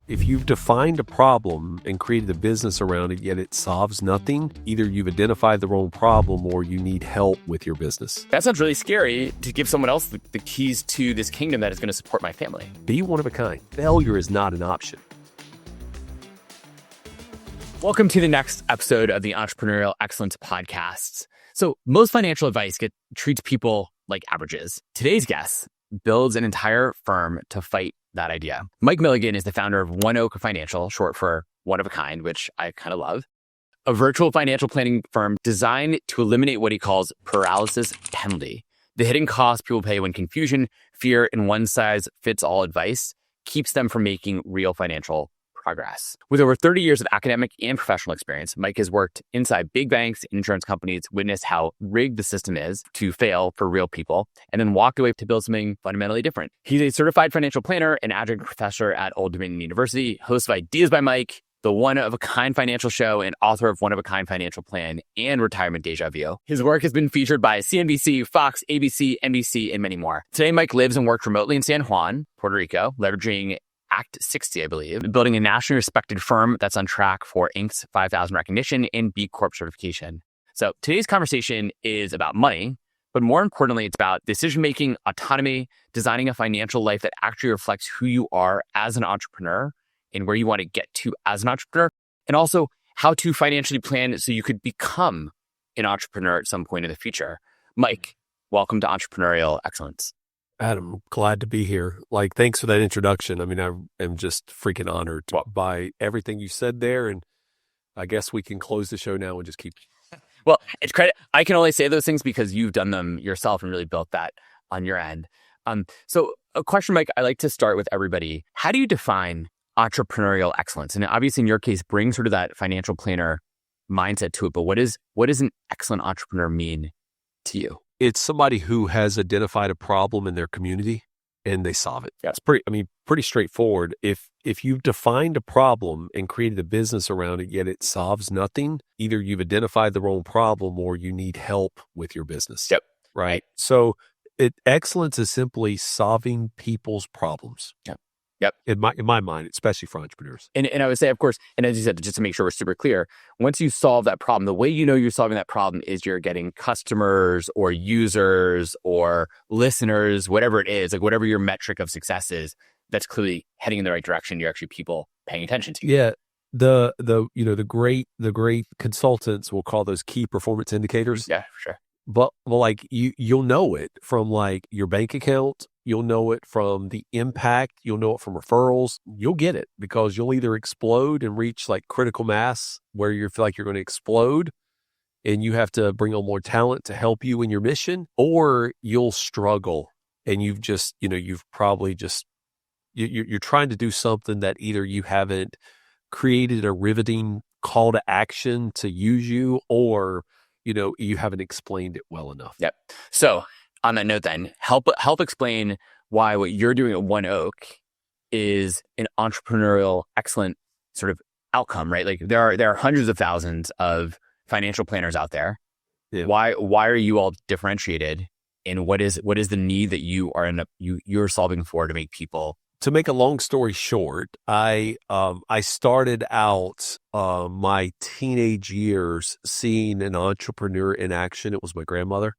If you've defined a problem and created a business around it, yet it solves nothing, either you've identified the wrong problem or you need help with your business. That sounds really scary to give someone else the keys to this kingdom that is going to support my family. Be one of a kind. Failure is not an option. Welcome to the next episode of the Entrepreneurial Excellence Podcast. So most financial advice treats people like averages. Today's guest builds an entire firm to fight that idea. Mike Milligan is the founder of One Oak Financial, short for one of a kind, which I kind of love, a virtual financial planning firm designed to eliminate what he calls paralysis penalty, the hidden cost people pay when confusion, fear, and one-size-fits-all advice keeps them from making real financial progress. With over 30 years of academic and professional experience, Mike has worked inside big banks and insurance companies, witnessed how rigged the system is to fail for real people, and then walked away to build something fundamentally different. He's a certified financial planner and adjunct professor at Old Dominion University, host of Ideas by Mike, the One of a Kind Financial Show, and author of One of a Kind Financial Plan and Retirement Deja Vu. His work has been featured by CNBC, Fox, ABC, NBC, and many more. Today, Mike lives and works remotely in San Juan, Puerto Rico, leveraging Act 60, I believe, building a nationally respected firm that's on track for Inc.'s 5,000 recognition and B Corp certification. So today's conversation is about money, but more importantly, it's about decision-making, autonomy, designing a financial life that actually reflects who you are as an entrepreneur and where you want to get to as an entrepreneur, and also how to financially plan so you could become an entrepreneur at some point in the future. Mike, welcome to Entrepreneurial Excellence. Adam, glad to be here. Thanks for that introduction. I mean, I am just freaking honored by everything you said there. And I guess we can close the show now and just keep. Well, it's credit. I can only say those things because you've done them yourself and really built that on your end. So a question, Mike, I like to start with everybody. How do you define entrepreneurial excellence? And obviously in your case, bring sort of that financial planner mindset to it. But what does an excellent entrepreneur mean to you? It's somebody who has identified a problem in their community and they solve it. Yeah. It's pretty straightforward. If you've defined a problem and created a business around it, yet it solves nothing, either you've identified the wrong problem or you need help with your business. Yep. Right. So excellence is simply solving people's problems. Yep. In my mind, especially for entrepreneurs. And I would say, of course, and as you said, just to make sure we're super clear, once you solve that problem, the way you know you're solving that problem is you're getting customers or users or listeners, whatever it is, like whatever your metric of success is, that's clearly heading in the right direction. You're actually people paying attention to you. Yeah. The great consultants will call those key performance indicators. Yeah, for sure. But you'll know it from your bank account. You'll know it from the impact. You'll know it from referrals. You'll get it because you'll either explode and reach critical mass where you feel like you're going to explode and you have to bring on more talent to help you in your mission, or you'll struggle and you're trying to do something that either you haven't created a riveting call to action to use you, or you haven't explained it well enough. Yep. So on that note then, help explain why what you're doing at One Oak is an entrepreneurial excellent sort of outcome, right? There are hundreds of thousands of financial planners out there. Yeah. Why are you all differentiated? And what is the need that you're solving for to make people? To make a long story short, I started out my teenage years seeing an entrepreneur in action. It was my grandmother.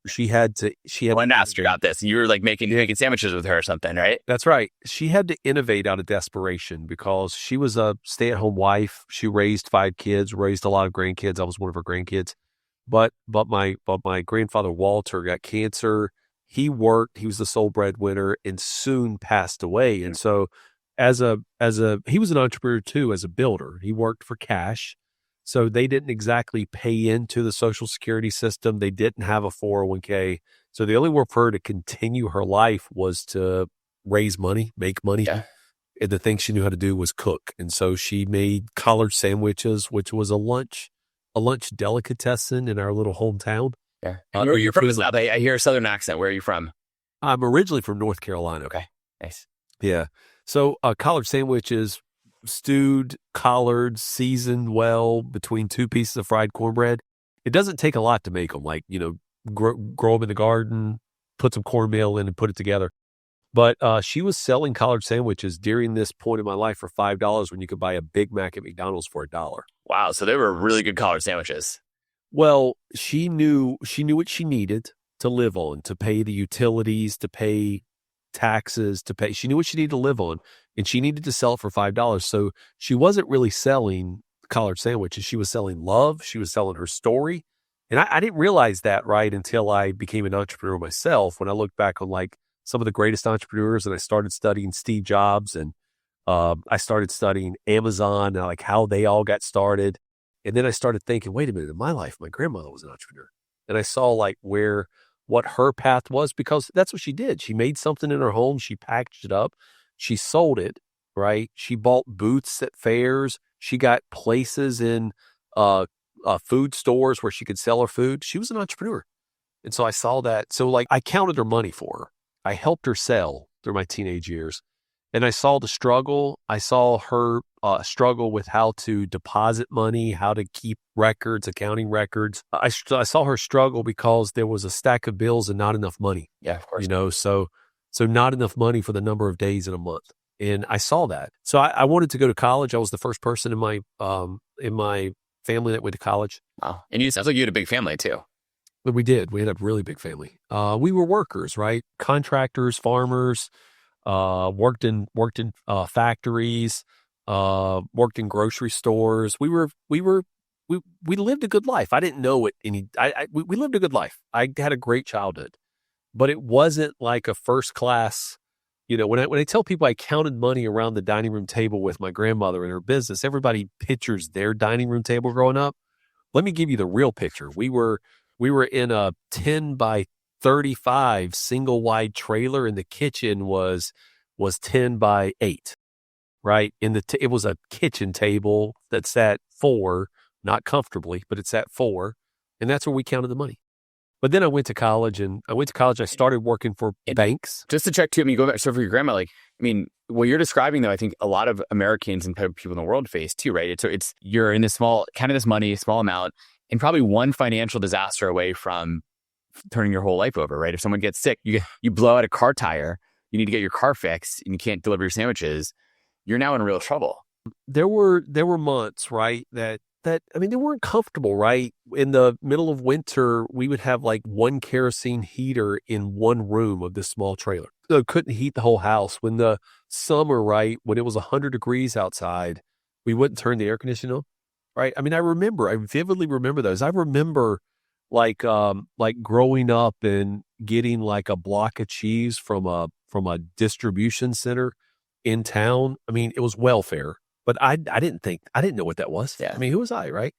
She had. I wanted to ask you about this. You were making sandwiches with her or something, right? That's right. She had to innovate out of desperation because she was a stay-at-home wife. She raised 5 kids, raised a lot of grandkids. I was one of her grandkids. But my grandfather Walter got cancer. He was the sole breadwinner and soon passed away. And so he was an entrepreneur too, as a builder. He worked for cash. So they didn't exactly pay into the Social Security system. They didn't have a 401k. So the only way for her to continue her life was to raise money, make money. Yeah. And the thing she knew how to do was cook. And so she made collard sandwiches, which was a lunch delicatessen in our little hometown. Yeah. Where you're from? I hear a Southern accent. Where are you from? I'm originally from North Carolina. Okay. Nice. Yeah. So collard sandwiches, stewed collards, seasoned well between 2 pieces of fried cornbread. It doesn't take a lot to make them. Grow them in the garden, put some cornmeal in and put it together. But she was selling collard sandwiches during this point in my life for $5 when you could buy a Big Mac at McDonald's for $1. Wow. So they were really good collard sandwiches. Well, she knew what she needed to live on, to pay the utilities, to pay taxes, to pay. She knew what she needed to live on, and she needed to sell it for $5. So she wasn't really selling collard sandwiches. She was selling love. She was selling her story. And I didn't realize that right until I became an entrepreneur myself. When I look back on like some of the greatest entrepreneurs, and I started studying Steve Jobs, and I started studying Amazon and like how they all got started. And then I started thinking, wait a minute, in my life, my grandmother was an entrepreneur. And I saw like what her path was, because that's what she did. She made something in her home. She packaged it up. She sold it, right? She bought booths at fairs. She got places in food stores where she could sell her food. She was an entrepreneur. And so I saw that. So like I counted her money for her. I helped her sell through my teenage years. And I saw the struggle. I saw her struggle with how to deposit money, how to keep records, accounting records. I saw her struggle because there was a stack of bills and not enough money. Yeah, of course. You know, so not enough money for the number of days in a month. And I saw that. So I wanted to go to college. I was the first person in my family that went to college. Wow. And it sounds like you had a big family too. But we did. We had a really big family. We were workers, right? Contractors, farmers. Worked in factories, worked in grocery stores. We lived a good life. I didn't know what we lived a good life. I had a great childhood, but it wasn't like a first class. You know, when I tell people I counted money around the dining room table with my grandmother in her business, everybody pictures their dining room table growing up. Let me give you the real picture. We were in a 10 by 35 single wide trailer, and the kitchen was 10 by 8, right? It was a kitchen table that sat 4, not comfortably, but it sat 4, and that's where we counted the money. But then I went to college. I started working for banks. Just to check too, I mean, go back, so for your grandma, like, I mean, what you're describing though, I think a lot of Americans and people in the world face too, right? It's you're in this this money, small amount, and probably one financial disaster away from turning your whole life over, right? If someone gets sick, you blow out a car tire, you need to get your car fixed, and you can't deliver your sandwiches, you're now in real trouble. There were months, right, that I mean, they weren't comfortable, right? In the middle of winter, we would have like one kerosene heater in one room of this small trailer. So it couldn't heat the whole house. When the summer, right, when it was 100 degrees outside, we wouldn't turn the air conditioning on, right? I mean, I vividly remember those. I remember like growing up and getting like a block of cheese from a distribution center in town. I mean, it was welfare, but I didn't know what that was. Yeah. I mean, who was I, right?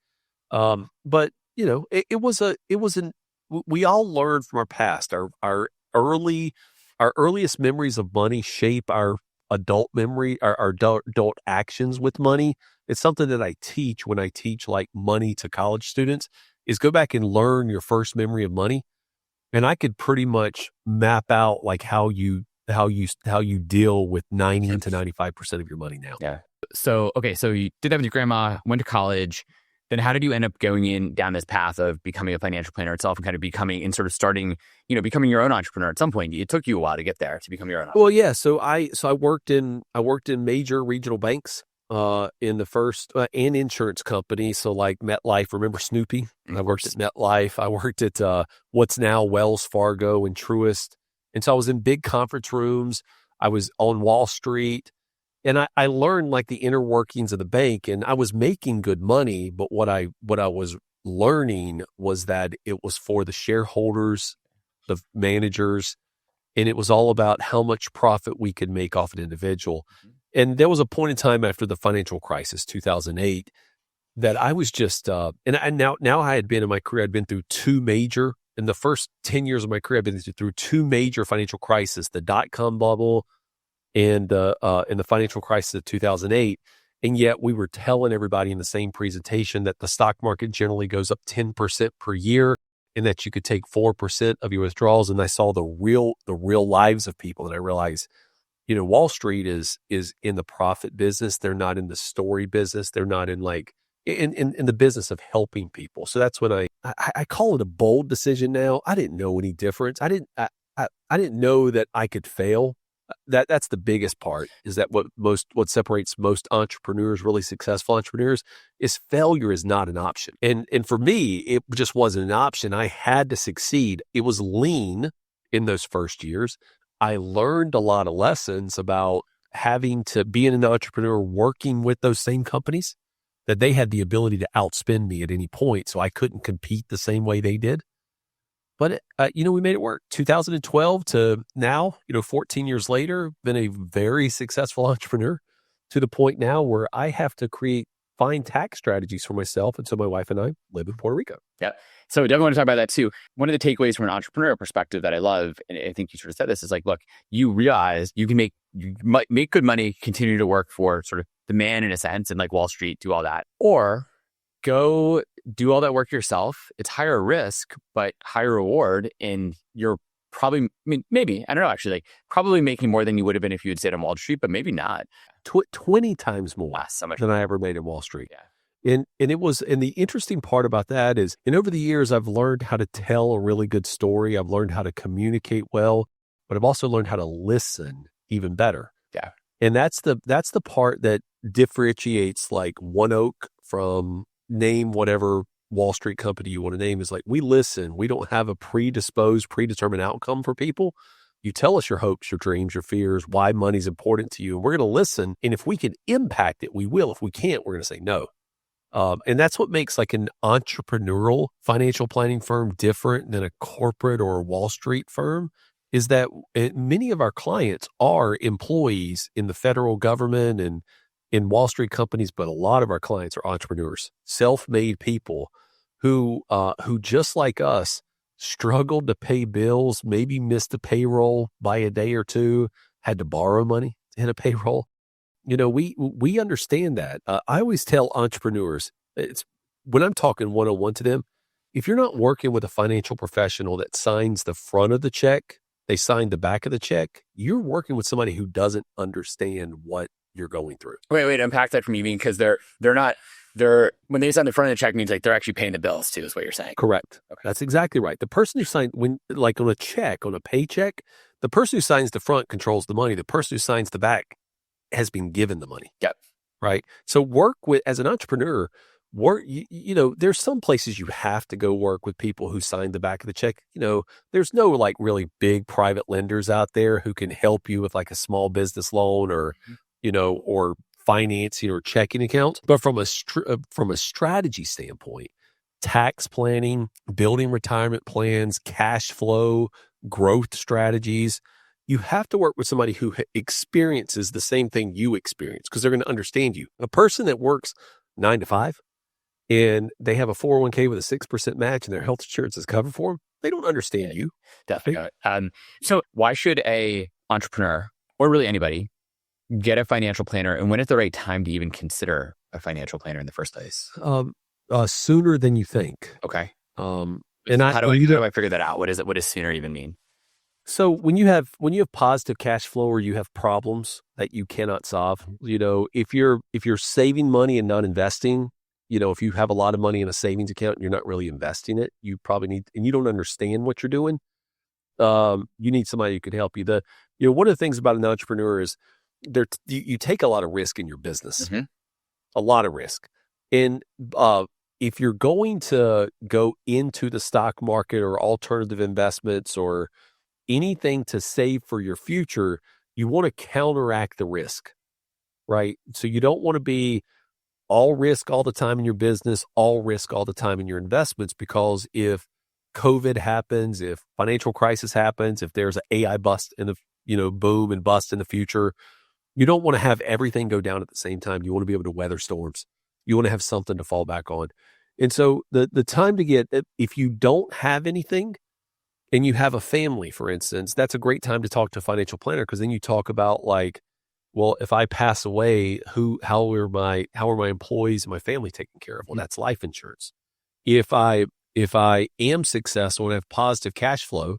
But you know, we all learned from our past. Our earliest memories of money shape our adult memory, our adult actions with money. It's something that I teach when I teach like money to college students. Is go back and learn your first memory of money. And I could pretty much map out like how you deal with 90 to 95% of your money now. Yeah. So, okay. So you did that with your grandma, went to college. Then how did you end up going down this path of becoming a financial planner itself and kind of becoming your own entrepreneur at some point? It took you a while to get there to become your own entrepreneur. Well, yeah. So I worked in major regional banks. In the first and insurance company. So like MetLife, remember Snoopy? I worked at MetLife. I worked at what's now Wells Fargo and Truist. And so I was in big conference rooms. I was on Wall Street, and I learned like the inner workings of the bank, and I was making good money. But what I was learning was that it was for the shareholders, the managers, and it was all about how much profit we could make off an individual. And there was a point in time after the financial crisis, 2008, that I was just, now I had been in my career, I'd been through in the first 10 years of my career, I've been through 2 major financial crises, the dot-com bubble and the financial crisis of 2008. And yet we were telling everybody in the same presentation that the stock market generally goes up 10% per year and that you could take 4% of your withdrawals. And I saw the real lives of people, and I realized, you know, Wall Street is in the profit business. They're not in the story business. They're not in like in the business of helping people. So that's when I call it a bold decision now. I didn't know any difference. I didn't know that I could fail. that's the biggest part, is that what separates most entrepreneurs, really successful entrepreneurs, is failure is not an option. And for me, it just wasn't an option. I had to succeed. It was lean in those first years. I learned a lot of lessons about having to be an entrepreneur, working with those same companies, that they had the ability to outspend me at any point. So I couldn't compete the same way they did. But, we made it work. 2012 to now, 14 years later, been a very successful entrepreneur, to the point now where I have to find tax strategies for myself. And so my wife and I live in Puerto Rico. Yeah. So definitely want to talk about that too. One of the takeaways from an entrepreneurial perspective that I love, and I think you sort of said this, is like, look, you realize you might make good money, continue to work for sort of the man in a sense, and like Wall Street, do all that, or go do all that work yourself. It's higher risk, but higher reward. And you're probably, maybe, I don't know, actually, like probably making more than you would have been if you had stayed on Wall Street, but maybe not. 20 times more than I ever made in Wall Street. Yeah. And the interesting part about that is, and over the years, I've learned how to tell a really good story. I've learned how to communicate well, but I've also learned how to listen even better. Yeah. And that's the part that differentiates like One Oak from name whatever Wall Street company you want to name, is like, we listen. We don't have a predetermined outcome for people. You tell us your hopes, your dreams, your fears, why money's important to you, and we're going to listen. And if we can impact it, we will. If we can't, we're going to say no. And that's what makes like an entrepreneurial financial planning firm different than a corporate or a Wall Street firm, is that many of our clients are employees in the federal government and in Wall Street companies, but a lot of our clients are entrepreneurs, self-made people who just like us struggled to pay bills, maybe missed a payroll by a day or two, had to borrow money in a payroll. We understand that. I always tell entrepreneurs, when I'm talking one-on-one to them, if you're not working with a financial professional that signs the front of the check, they sign the back of the check, you're working with somebody who doesn't understand what you're going through. Wait, unpack that for me, because when they sign the front of the check, means like they're actually paying the bills too, is what you're saying. Correct. Okay. That's exactly right. The person who signed, on a paycheck, the person who signs the front controls the money. The person who signs the back has been given the money. Yep. Right. So as an entrepreneur, there's some places you have to go work with people who sign the back of the check. There's no like really big private lenders out there who can help you with like a small business loan or financing or checking account. But from a strategy standpoint, tax planning, building retirement plans, cash flow, growth strategies, you have to work with somebody who experiences the same thing you experience, because they're going to understand you. A person that works 9 to 5 and they have a 401k with a 6% match and their health insurance is covered for them, they don't understand you. Definitely. So why should a entrepreneur, or really anybody, get a financial planner, and when is the right time to even consider a financial planner in the first place? Sooner than you think. Okay. And how do I figure that out? What does sooner even mean? So when you have positive cash flow, or you have problems that you cannot solve, if you're saving money and not investing, if you have a lot of money in a savings account and you're not really investing it, you probably need, and you don't understand what you're doing, you need somebody who could help you. One of the things about an entrepreneur is you take a lot of risk in your business, a lot of risk. And if you're going to go into the stock market or alternative investments or anything to save for your future, you want to counteract the risk, right? So you don't want to be all risk all the time in your business, all risk all the time in your investments, because if COVID happens, if financial crisis happens, if there's an AI bust in the, boom and bust in the future, you don't want to have everything go down at the same time. You want to be able to weather storms. You want to have something to fall back on. And so the time to get, if you don't have anything and you have a family, for instance, that's a great time to talk to a financial planner, because then you talk about like, well, if I pass away, how are my employees and my family taken care of? Well, that's life insurance. If I am successful and have positive cash flow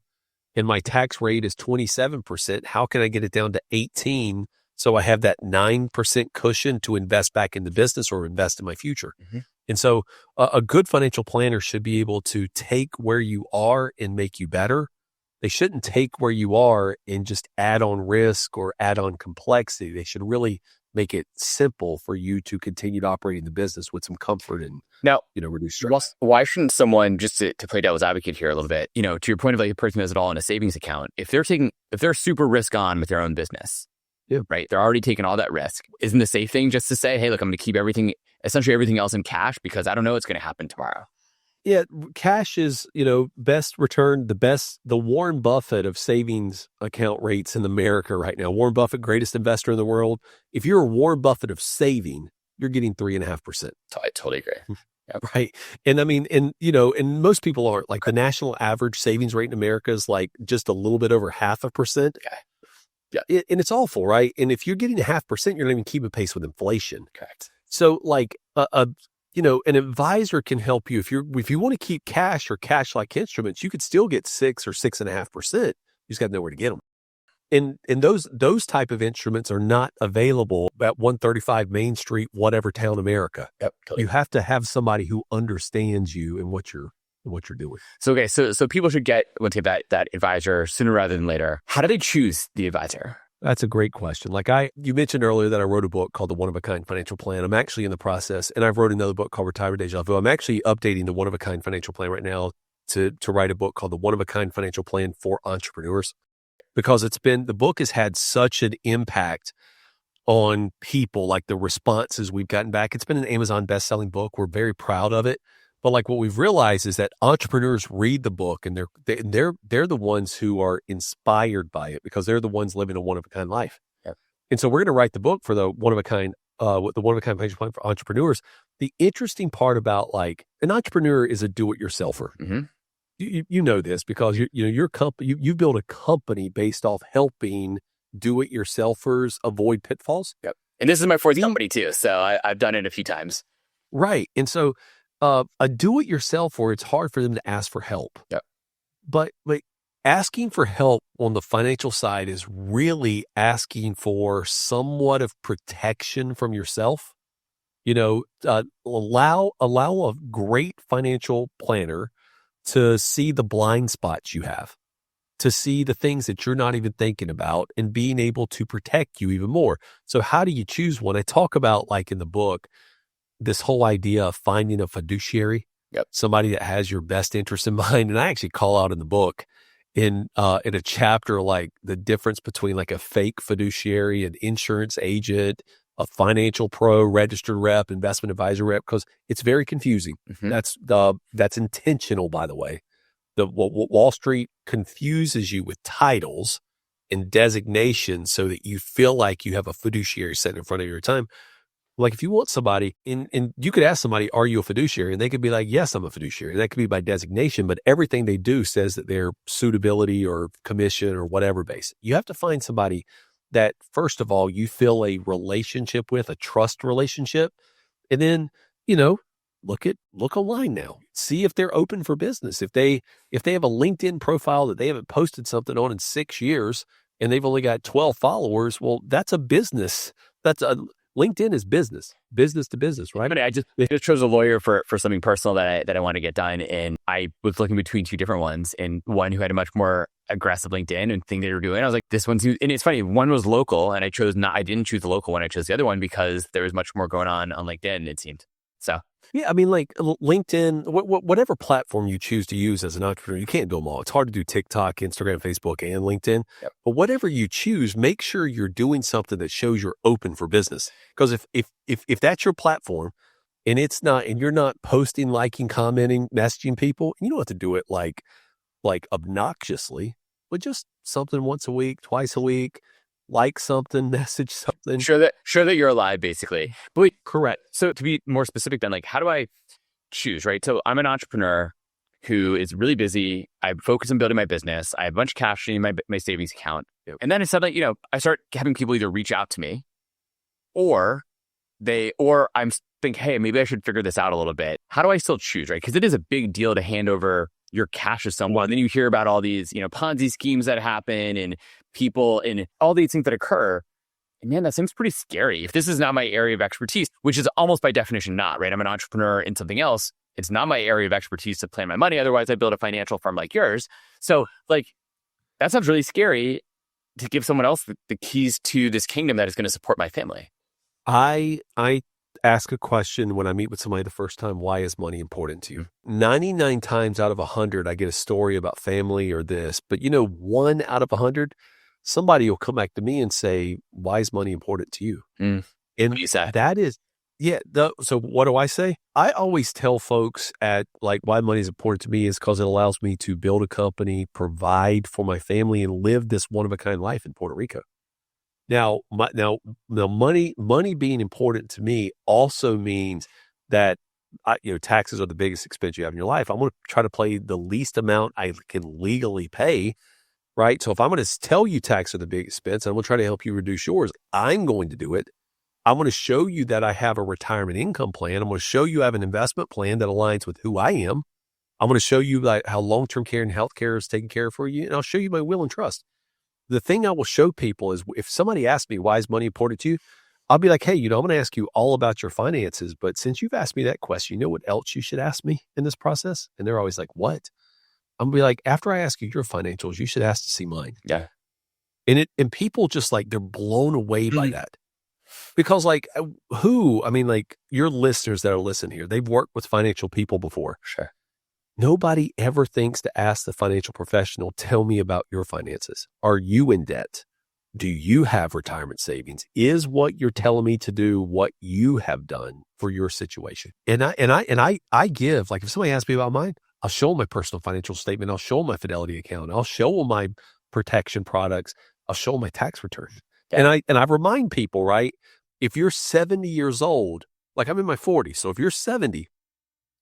and my tax rate is 27%, how can I get it down to 18%? So I have that 9% cushion to invest back in the business or invest in my future. And so a good financial planner should be able to take where you are and make you better. they shouldn't take where you are and just add on risk or add on complexity. They should really make it simple for you to continue to operate the business with some comfort and now, reduce stress. why shouldn't someone, just to play devil's advocate here a little bit, to your point of like a person who has it all in a savings account, if they're super risk on with their own business, right? They're already taking all that risk. Isn't the safe thing just to say, hey, look, I'm going to keep essentially everything else in cash because I don't know what's going to happen tomorrow? Yeah, cash is, best return, the Warren Buffett of savings account rates in America right now. Warren Buffett, greatest investor in the world. If you're a Warren Buffett of saving, you're getting 3.5%. I totally agree. Yep. Right. And I mean, and most people aren't. Like the national average savings rate in America is like just a little bit over 0.5%. Yeah. And it's awful, right? And if you're getting 0.5%, you're not even keeping pace with inflation. Correct. So like an advisor can help you if you want to keep cash or cash-like instruments, you could still get 6 or 6.5%. You just got to know where to get them. And those type of instruments are not available at 135 Main Street, whatever town, America. Yep, totally. You have to have somebody who understands you and what you're doing. So okay, so people should get that advisor sooner rather than later. How do they choose the advisor? That's a great question. Like you mentioned earlier that I wrote a book called The One of a Kind Financial Plan. I'm actually in the process, and I've wrote another book called Retire Deja Vu. I'm actually updating the One of a Kind Financial Plan right now to write a book called The One of a Kind Financial Plan for Entrepreneurs, because the book has had such an impact on people, like the responses we've gotten back. It's been an Amazon best-selling book. We're very proud of it. But like what we've realized is that entrepreneurs read the book and they're the ones who are inspired by it because they're the ones living a one-of-a-kind life. Yep. And so we're going to write the book for the one-of-a-kind financial plan for entrepreneurs. The interesting part about like an entrepreneur is a do-it-yourselfer. Mm-hmm. You know this because your company you build a company based off helping do-it-yourselfers avoid pitfalls. Yep. And this is my fourth company too, so I've done it a few times. Right. And so a do-it-yourselfer, it's hard for them to ask for help. Yep. But asking for help on the financial side is really asking for somewhat of protection from yourself. Allow a great financial planner to see the blind spots you have, to see the things that you're not even thinking about and being able to protect you even more. So how do you choose one? I talk about, like in the book, this whole idea of finding a fiduciary, somebody that has your best interest in mind. And I actually call out in the book in a chapter, like the difference between like a fake fiduciary, an insurance agent, a financial pro, registered rep, investment advisor rep, because it's very confusing. Mm-hmm. That's intentional, by the way. Wall Street confuses you with titles and designations so that you feel like you have a fiduciary sitting in front of your time. Like if you want somebody, and you could ask somebody, are you a fiduciary? And they could be like, yes, I'm a fiduciary. That could be by designation, but everything they do says that they're suitability or commission or whatever based. You have to find somebody that, first of all, you feel a relationship with, a trust relationship. And then, look online now. See if they're open for business. If they have a LinkedIn profile that they haven't posted something on in 6 years and they've only got 12 followers, well, that's a business. LinkedIn is business to business, right? I just chose a lawyer for something personal that I want to get done. And I was looking between two different ones, and one who had a much more aggressive LinkedIn and thing they were doing. I was like, this one's, and it's funny, one was local and I didn't choose the local one. I chose the other one because there was much more going on LinkedIn, it seemed. So. Yeah, I mean, like LinkedIn, whatever platform you choose to use as an entrepreneur, you can't do them all. It's hard to do TikTok, Instagram, Facebook, and LinkedIn. Yep. But whatever you choose, make sure you're doing something that shows you're open for business. Because if that's your platform and it's not, and you're not posting, liking, commenting, messaging people, you don't have to do it like obnoxiously, but just something once a week, twice a week. Like something, message something. Sure that you're alive, basically. But wait, correct. So to be more specific then, like how do I choose, right? So I'm an entrepreneur who is really busy. I focus on building my business. I have a bunch of cash in my savings account. Yep. And then I said, I start having people either reach out to me or I'm think, hey, maybe I should figure this out a little bit. How do I still choose, right? Because it is a big deal to hand over your cash to someone. Then you hear about all these, Ponzi schemes that happen and people and all these things that occur. And man, that seems pretty scary. If this is not my area of expertise, which is almost by definition not, right? I'm an entrepreneur in something else. It's not my area of expertise to plan my money. Otherwise, I build a financial firm like yours. So That sounds really scary to give someone else the keys to this kingdom that is going to support my family. I ask a question when I meet with somebody the first time: why is money important to you? 99 times out of 100, I get a story about family or this, but 1 out of 100, somebody will come back to me and say, why is money important to you? And what do you say? That is, so what do I say? I always tell folks why money is important to me is because it allows me to build a company, provide for my family, and live this one-of-a-kind life in Puerto Rico. Now, money being important to me also means that taxes are the biggest expense you have in your life. I'm going to try to pay the least amount I can legally pay, right? So if I'm going to tell you taxes are the big expense, I'm going to try to help you reduce yours. I'm going to do it. I'm going to show you that I have a retirement income plan. I'm going to show you I have an investment plan that aligns with who I am. I'm going to show you how long-term care and healthcare is taken care of for you, and I'll show you my will and trust. The thing I will show people is if somebody asks me, why is money important to you? I'll be like, hey, I'm going to ask you all about your finances, but since you've asked me that question, you know what else you should ask me in this process? And they're always like, what? I'm going to be like, after I ask you your financials, you should ask to see mine. Yeah. And people just they're blown away by that. Because your listeners that are listening here, they've worked with financial people before. Sure. Nobody ever thinks to ask the financial professional, tell me about your finances. Are you in debt? Do you have retirement savings? Is what you're telling me to do what you have done for your situation? And I give, if somebody asks me about mine, I'll show them my personal financial statement. I'll show them my Fidelity account. I'll show them my protection products. I'll show them my tax return. Yeah. And I remind people, right? If you're 70 years old, I'm in my 40s. So if you're 70,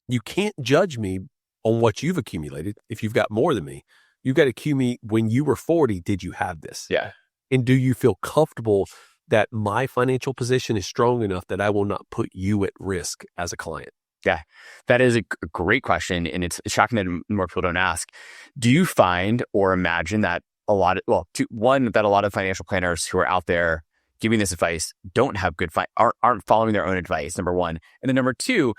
you can't judge me on what you've accumulated. If you've got more than me, you've got to accumulate when you were 40. Did you have this? Yeah. And do you feel comfortable that my financial position is strong enough that I will not put you at risk as a client? Yeah, that is a great question. And it's shocking that more people don't ask. Do you find or imagine that that a lot of financial planners who are out there giving this advice don't have aren't following their own advice, number one. And then number two,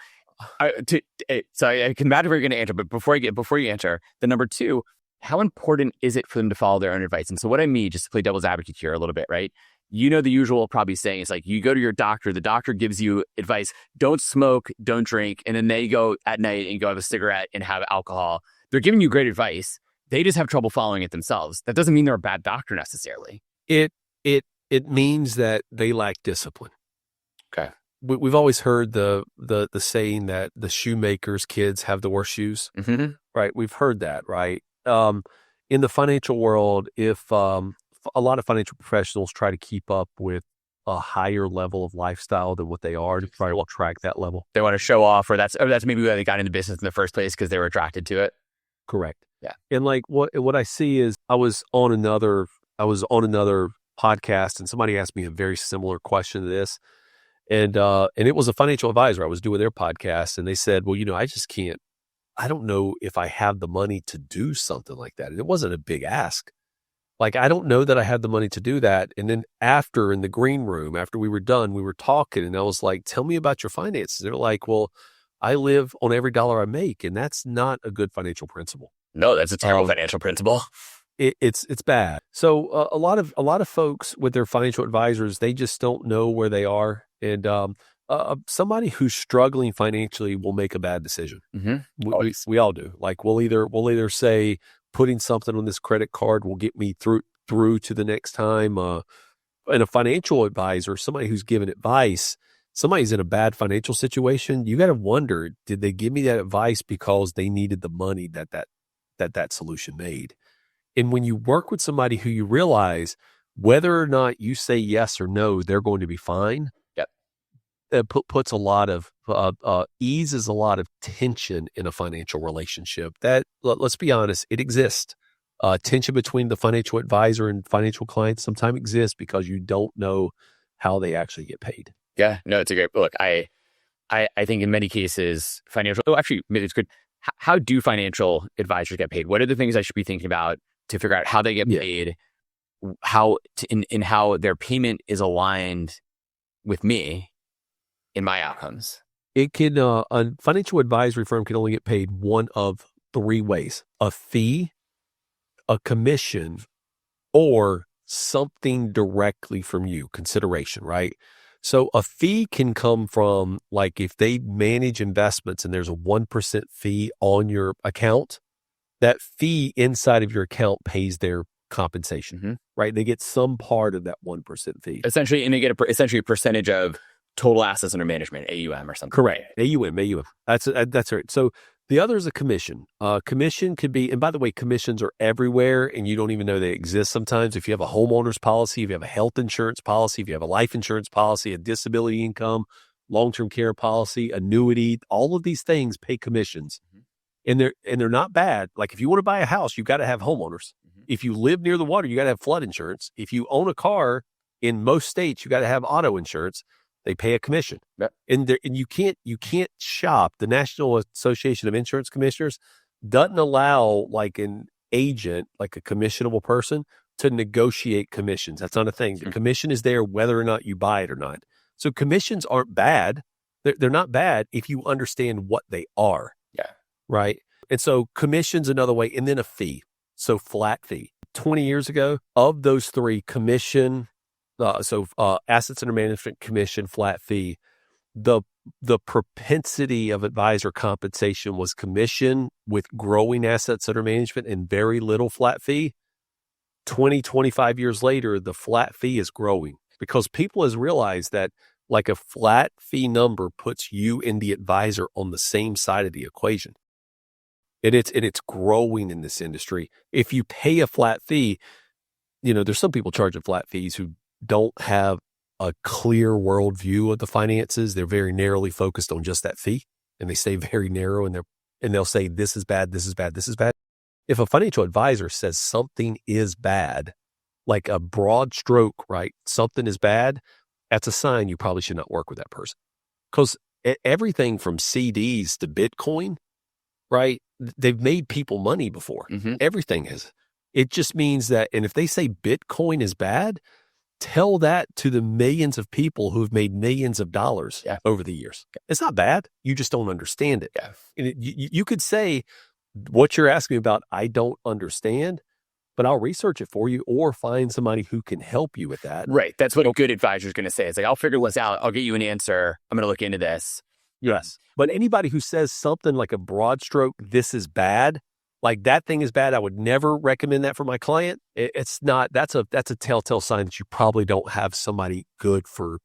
so I can imagine where you're going to answer, but before you answer, the number two, how important is it for them to follow their own advice? And so what I mean, just to play devil's advocate here a little bit, right? The usual probably saying is you go to your doctor, the doctor gives you advice, don't smoke, don't drink. And then they go at night and go have a cigarette and have alcohol. They're giving you great advice. They just have trouble following it themselves. That doesn't mean they're a bad doctor necessarily. It means that they lack discipline. Okay. We've always heard the saying that the shoemaker's kids have the worst shoes, right? We've heard that, right? In the financial world, if a lot of financial professionals try to keep up with a higher level of lifestyle than what they are to try to attract that level, they want to show off, or that's maybe why they got into business in the first place because they were attracted to it. Correct. Yeah. And what I see is I was on another podcast and somebody asked me a very similar question to this. And it was a financial advisor. I was doing their podcast and they said, well, I just can't, I don't know if I have the money to do something like that. And it wasn't a big ask. I don't know that I had the money to do that. And then in the green room, after we were done, we were talking and I was like, tell me about your finances. They're like, well, I live on every dollar I make. And that's not a good financial principle. No, that's a terrible financial principle. It's bad. So a lot of folks with their financial advisors, they just don't know where they are. And somebody who's struggling financially will make a bad decision. Mm-hmm. We all do. We'll either say putting something on this credit card will get me through to the next time. And a financial advisor, somebody who's giving advice, somebody's in a bad financial situation. You got to wonder, did they give me that advice because they needed the money that solution made? And when you work with somebody who you realize whether or not you say yes or no, they're going to be fine. Yep. It puts a lot of eases a lot of tension in a financial relationship. That, let's be honest, it exists. Tension between the financial advisor and financial client sometimes exists because you don't know how they actually get paid. Yeah, no, it's a great look. I think in many cases, actually, it's good. How do financial advisors get paid? What are the things I should be thinking about to figure out how they get paid, how their payment is aligned with me in my outcomes? It can, a financial advisory firm can only get paid one of three ways: a fee, a commission, or something directly from you, consideration, right? So a fee can come from, like, if they manage investments and there's a 1% fee on your account, that fee inside of your account pays their compensation, right? They get some part of that 1% fee. Essentially, and they get essentially a percentage of total assets under management, AUM or something. Correct. AUM. That's right. So the other is a commission. Commission could be, and by the way, commissions are everywhere and you don't even know they exist sometimes. If you have a homeowner's policy, if you have a health insurance policy, if you have a life insurance policy, a disability income, long-term care policy, annuity, all of these things pay commissions. And they're not bad. Like if you want to buy a house, you've got to have homeowners. If you live near the water, you got to have flood insurance. If you own a car in most states, you got to have auto insurance. They pay a commission. And you can't shop. The National Association of Insurance Commissioners doesn't allow like an agent, like a commissionable person, to negotiate commissions. That's not a thing. The commission is there whether or not you buy it or not. So commissions aren't bad. They're not bad if you understand what they are. Yeah. Right. And so commission's another way, and then a fee. So flat fee. 20 years ago, of those three, commission, assets under management, commission, flat fee, the propensity of advisor compensation was commission with growing assets under management and very little flat fee. 25 years later, the flat fee is growing because people has realized that like a flat fee number puts you and the advisor on the same side of the equation. And it's growing in this industry. If you pay a flat fee, there's some people charging flat fees who don't have a clear worldview of the finances. They're very narrowly focused on just that fee, and they stay very narrow, and they'll say, this is bad, this is bad, this is bad. If a financial advisor says something is bad, like a broad stroke, right? Something is bad, that's a sign you probably should not work with that person. Because everything from CDs to Bitcoin, right? They've made people money before. Everything is. It just means that, and if they say Bitcoin is bad, tell that to the millions of people who've made millions of dollars over the years. It's not bad. You just don't understand it. And you could say, what you're asking about, I don't understand, but I'll research it for you or find somebody who can help you with that. Right. That's what a good advisor is going to say. It's like, I'll figure this out. I'll get you an answer. I'm going to look into this. Yes. But anybody who says something like a broad stroke, this is bad, like that thing is bad, I would never recommend that for my client. It's not, that's a telltale sign that you probably don't have somebody good for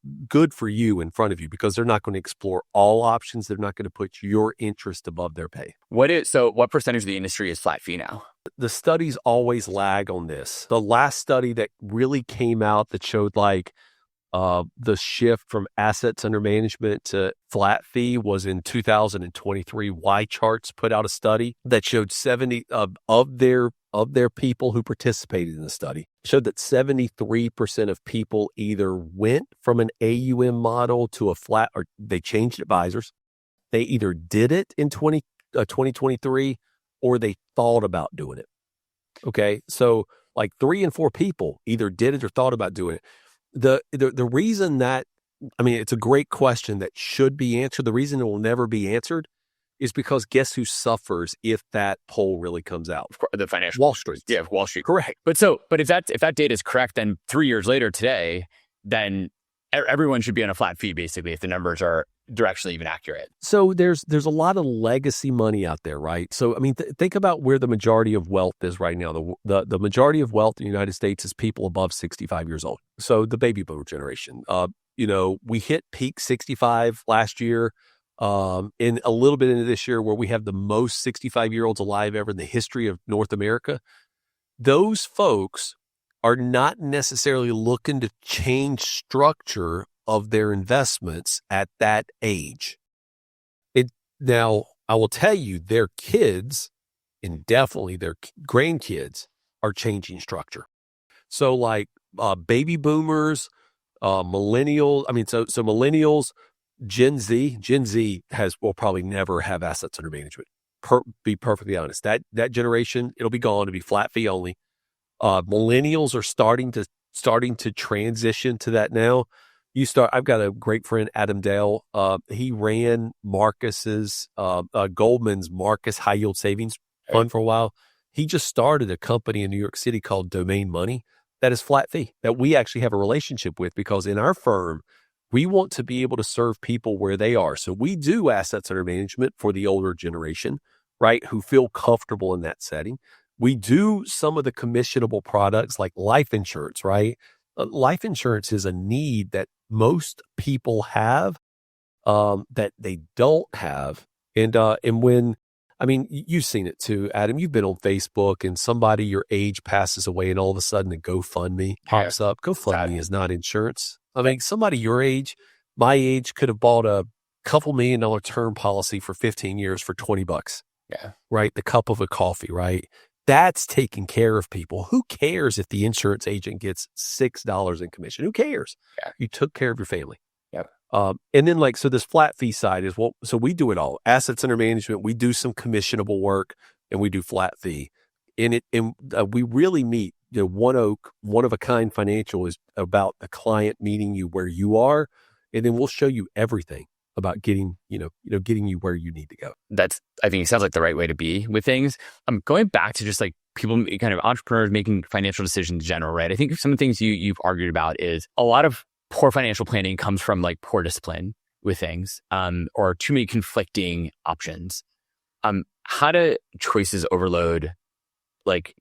you in front of you, because they're not going to explore all options. They're not going to put your interest above their pay. What percentage of the industry is flat fee now? The studies always lag on this. The last study that really came out that showed like the shift from assets under management to flat fee was in 2023. Y Charts put out a study that showed 70 of their people who participated in the study showed that 73% of people either went from an AUM model to a flat, or they changed advisors. They either did it in 2023 or they thought about doing it. Okay. So like 3 in 4 people either did it or thought about doing it. The reason that, it's a great question that should be answered. The reason it will never be answered is because guess who suffers if that poll really comes out? The financial Wall Street. Yeah, Wall Street. Correct. But if that data is correct, then 3 years later today, then everyone should be on a flat fee, basically, if the numbers are directionally even accurate. So there's a lot of legacy money out there, right? So think about where the majority of wealth is right now. The majority of wealth in the United States is people above 65 years old. So the baby boomer generation. We hit peak 65 last year, in a little bit into this year, where we have the most 65-year-olds alive ever in the history of North America. Those folks are not necessarily looking to change structure of their investments at that age. Now, I will tell you, their kids and definitely their grandkids are changing structure. So like baby boomers, millennials, so millennials, Gen Z will probably never have assets under management. Be perfectly honest. That generation, it'll be gone. It'll be flat fee only. Millennials are starting to transition to that now. I've got a great friend, Adam Dale. He ran Goldman's Marcus High Yield Savings Fund for a while. He just started a company in New York City called Domain Money that is flat fee that we actually have a relationship with, because in our firm, we want to be able to serve people where they are. So we do assets under management for the older generation, right, who feel comfortable in that setting. We do some of the commissionable products like life insurance, right? Life insurance is a need that most people have, that they don't have. And when, I mean, you've seen it too, Adam. You've been on Facebook and somebody your age passes away and all of a sudden a GoFundMe pops up. GoFundMe is not insurance. I mean, somebody your age, my age, could have bought a couple $1 million term policy for 15 years for $20. Yeah. Right. The cup of a coffee, right? That's taking care of people. Who cares if the insurance agent gets $6 in commission? Who cares? Yeah. You took care of your family. Yep. And then so this flat fee side is so we do it all. Assets under management, we do some commissionable work, and we do flat fee. And we really meet, one of a kind financial is about the client meeting you where you are. And then we'll show you everything about getting you where you need to go. I think it sounds like the right way to be with things. Going back to just like people, kind of entrepreneurs making financial decisions in general, right? I think some of the things you've argued about is a lot of poor financial planning comes from like poor discipline with things, or too many conflicting options. How do choices overload, like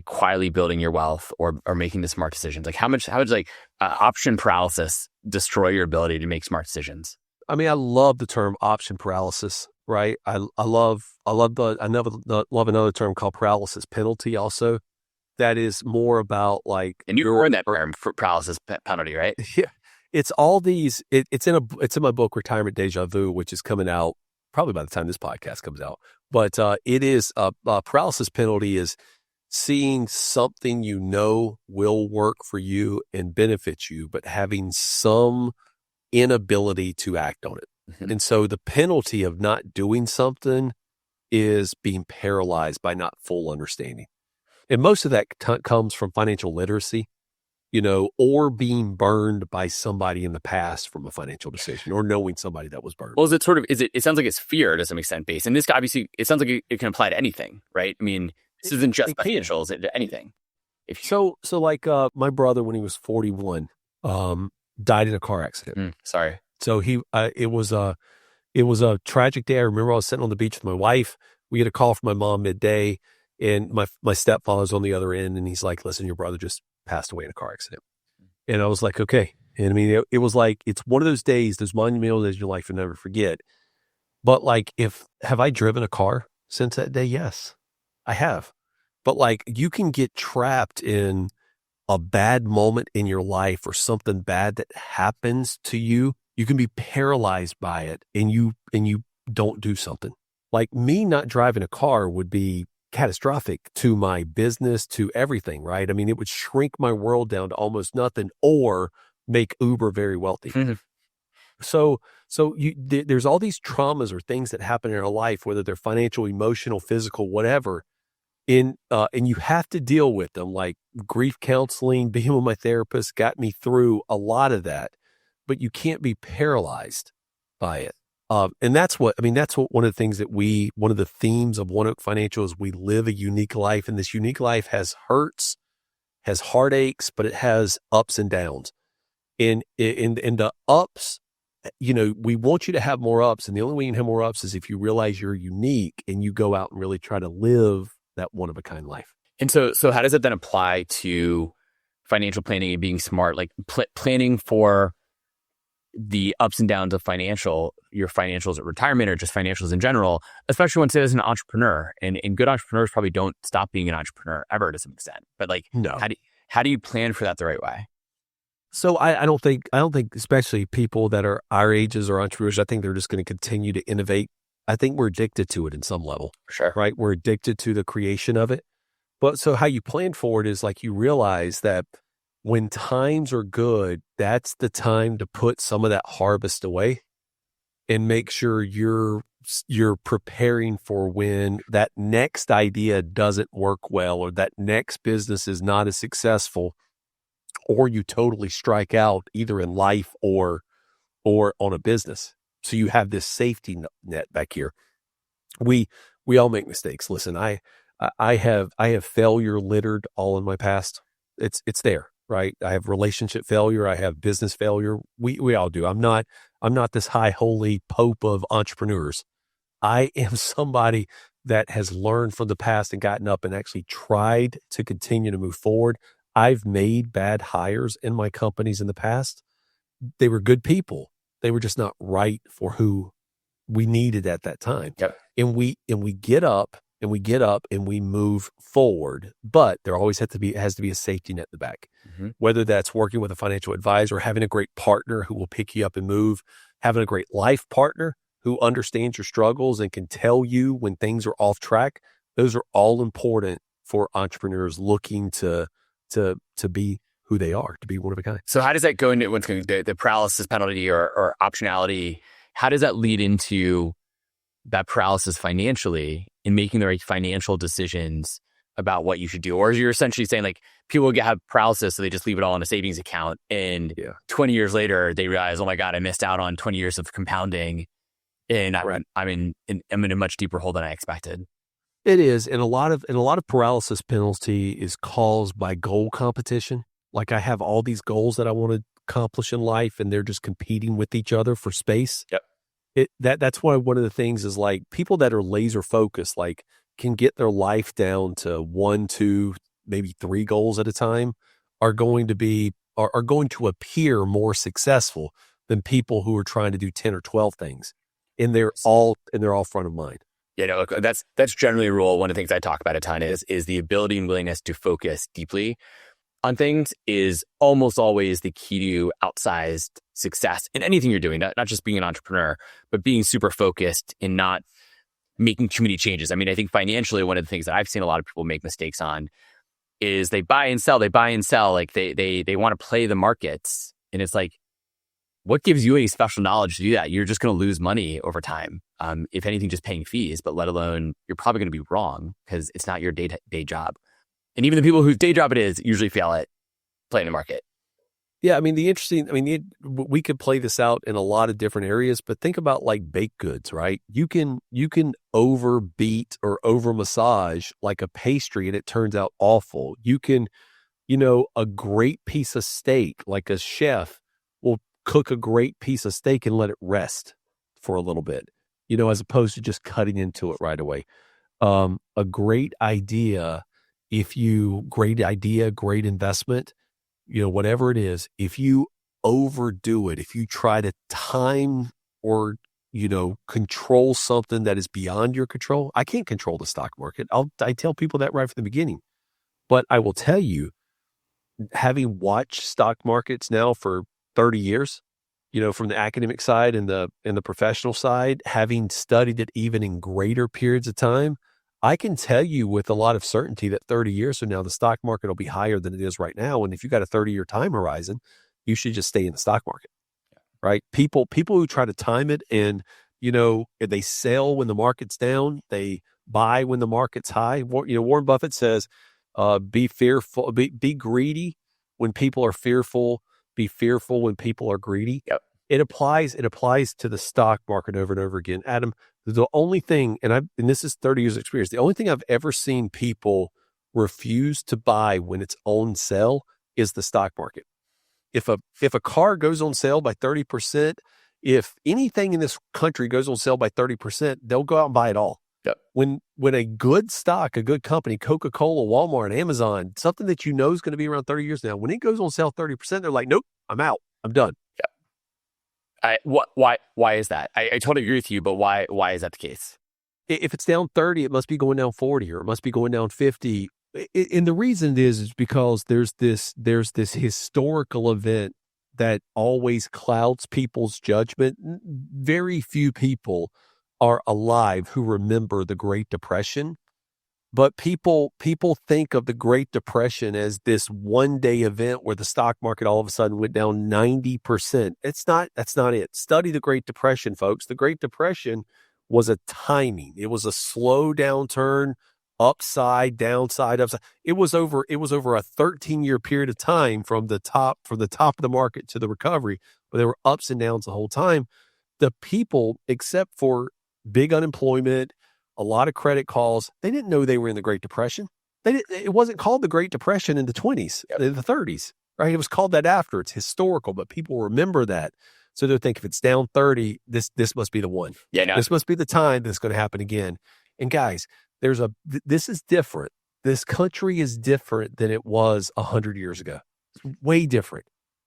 quietly building your wealth or making the smart decisions? Like how does like option paralysis destroy your ability to make smart decisions? I mean, I love the term option paralysis, right? I love another term called paralysis penalty also. That is more about like, and you earned that term for paralysis penalty, right? Yeah, it's all these. It's in my book Retirement Deja Vu, which is coming out probably by the time this podcast comes out. But it is paralysis penalty is seeing something will work for you and benefit you, but having some inability to act on it. Mm-hmm. And so the penalty of not doing something is being paralyzed by not full understanding. And most of that comes from financial literacy, or being burned by somebody in the past from a financial decision, or knowing somebody that was burned. Well, it sounds like it's fear to some extent based. And this obviously, it sounds like it can apply to anything, right? I mean, this isn't just financials, it's anything. So like my brother, when he was 41, died in a car accident. Sorry. So it was a tragic day. I remember I was sitting on the beach with my wife. We get a call from my mom midday, and my stepfather's on the other end, and he's like, "Listen, your brother just passed away in a car accident." And I was like, "Okay." And I mean, it was like, it's one of those days, those monumental days in your life you'll never forget. But like, have I driven a car since that day? Yes, I have. But like, you can get trapped in a bad moment in your life or something bad that happens to you. You can be paralyzed by it, and you don't do something. Like me not driving a car would be catastrophic to my business, to everything, right? I mean, it would shrink my world down to almost nothing, or make Uber very wealthy. Mm-hmm. So there's all these traumas or things that happen in our life, whether they're financial, emotional, physical, whatever. And you have to deal with them. Like grief counseling, being with my therapist got me through a lot of that, but you can't be paralyzed by it. And that's what one of the things one of the themes of One Oak Financial is we live a unique life, and this unique life has hurts, has heartaches, but it has ups and downs. And the ups, we want you to have more ups. And the only way you can have more ups is if you realize you're unique and you go out and really try to live that one of a kind life. And so how does it then apply to financial planning and being smart, like planning for the ups and downs of your financials at retirement, or just financials in general, especially once as an entrepreneur, and good entrepreneurs probably don't stop being an entrepreneur ever to some extent, but like, no, how do you plan for that the right way? So I don't think, especially people that are our ages or entrepreneurs, I think they're just going to continue to innovate. I think we're addicted to it in some level. Sure. Right. We're addicted to the creation of it. But so how you plan for it is like, you realize that when times are good, that's the time to put some of that harvest away and make sure you're preparing for when that next idea doesn't work well, or that next business is not as successful, or you totally strike out either in life or on a business. So you have this safety net back here. We all make mistakes. Listen, I I have failure littered all in my past. It's there, right? I have relationship failure. I have business failure. We all do. I'm not this high holy pope of entrepreneurs. I am somebody that has learned from the past and gotten up and actually tried to continue to move forward. I've made bad hires in my companies in the past. They were good people. They were just not right for who we needed at that time. Yep. And we get up and we move forward, but there always has to be a safety net in the back. Mm-hmm. Whether that's working with a financial advisor, having a great partner who will pick you up and move, having a great life partner who understands your struggles and can tell you when things are off track. Those are all important for entrepreneurs looking to be who they are, to be one of a kind. So how does that go into the paralysis penalty or optionality? How does that lead into that paralysis financially in making the right financial decisions about what you should do? Or you're essentially saying like people have paralysis, so they just leave it all in a savings account. And 20 years later, they realize, oh my God, I missed out on 20 years of compounding. And I'm in a much deeper hole than I expected. It is. And a lot of paralysis penalty is caused by goal competition. Like I have all these goals that I want to accomplish in life and they're just competing with each other for space. Yep. That's why one of the things is like people that are laser focused, like can get their life down to 1, 2, maybe 3 goals at a time are going to appear more successful than people who are trying to do 10 or 12 things. And they're all front of mind. Yeah, no, look, that's generally a rule. One of the things I talk about a ton is the ability and willingness to focus deeply on things is almost always the key to outsized success in anything you're doing, not just being an entrepreneur, but being super focused and not making too many changes. I mean, I think financially, one of the things that I've seen a lot of people make mistakes on is they buy and sell. Like they want to play the markets. And it's like, what gives you any special knowledge to do that? You're just going to lose money over time. If anything, just paying fees, but let alone you're probably going to be wrong because it's not your day job. And even the people whose day job it is usually fail at playing the market. Yeah, I mean, we could play this out in a lot of different areas, but think about like baked goods, right? You can overbeat or over massage like a pastry and it turns out awful. You can, a great piece of steak, like a chef will cook a great piece of steak and let it rest for a little bit, as opposed to just cutting into it right away. A great idea, great investment, whatever it is, if you overdo it, if you try to time or, control something that is beyond your control, I can't control the stock market. I tell people that right from the beginning, but I will tell you, having watched stock markets now for 30 years, from the academic side and the professional side, having studied it even in greater periods of time, I can tell you with a lot of certainty that 30 years from now, the stock market will be higher than it is right now. And if you've got a 30-year time horizon, you should just stay in the stock market, right? People who try to time it and, they sell when the market's down, they buy when the market's high. Warren Buffett says, be fearful, be greedy when people are fearful, be fearful when people are greedy. Yep. It applies to the stock market over and over again. Adam, the only thing, and this is 30 years of experience, the only thing I've ever seen people refuse to buy when it's on sale is the stock market. If a car goes on sale by 30%, if anything in this country goes on sale by 30%, they'll go out and buy it all. Yep. When a good stock, a good company, Coca-Cola, Walmart, Amazon, something that is going to be around 30 years now, when it goes on sale 30%, they're like, nope, I'm out. I'm done. Why is that? I totally agree with you, but why is that the case? If it's down 30, it must be going down 40 or it must be going down 50. And the reason is because there's this historical event that always clouds people's judgment. Very few people are alive who remember the Great Depression. But people think of the Great Depression as this one-day event where the stock market all of a sudden went down 90%. That's not it. Study the Great Depression, folks. The Great Depression was a timing. It was a slow downturn, upside, downside, upside. It was over a 13-year period of time from the top of the market to the recovery, where there were ups and downs the whole time. The people, except for big unemployment, a lot of credit calls. They didn't know they were in the Great Depression. It wasn't called the Great Depression in the 20s, in the 30s, right? It was called that after. It's historical, but people remember that. So they'll think if it's down 30, this must be the one. Yeah, no. This must be the time that's going to happen again. And guys, this is different. This country is different than it was 100 years ago. It's way different,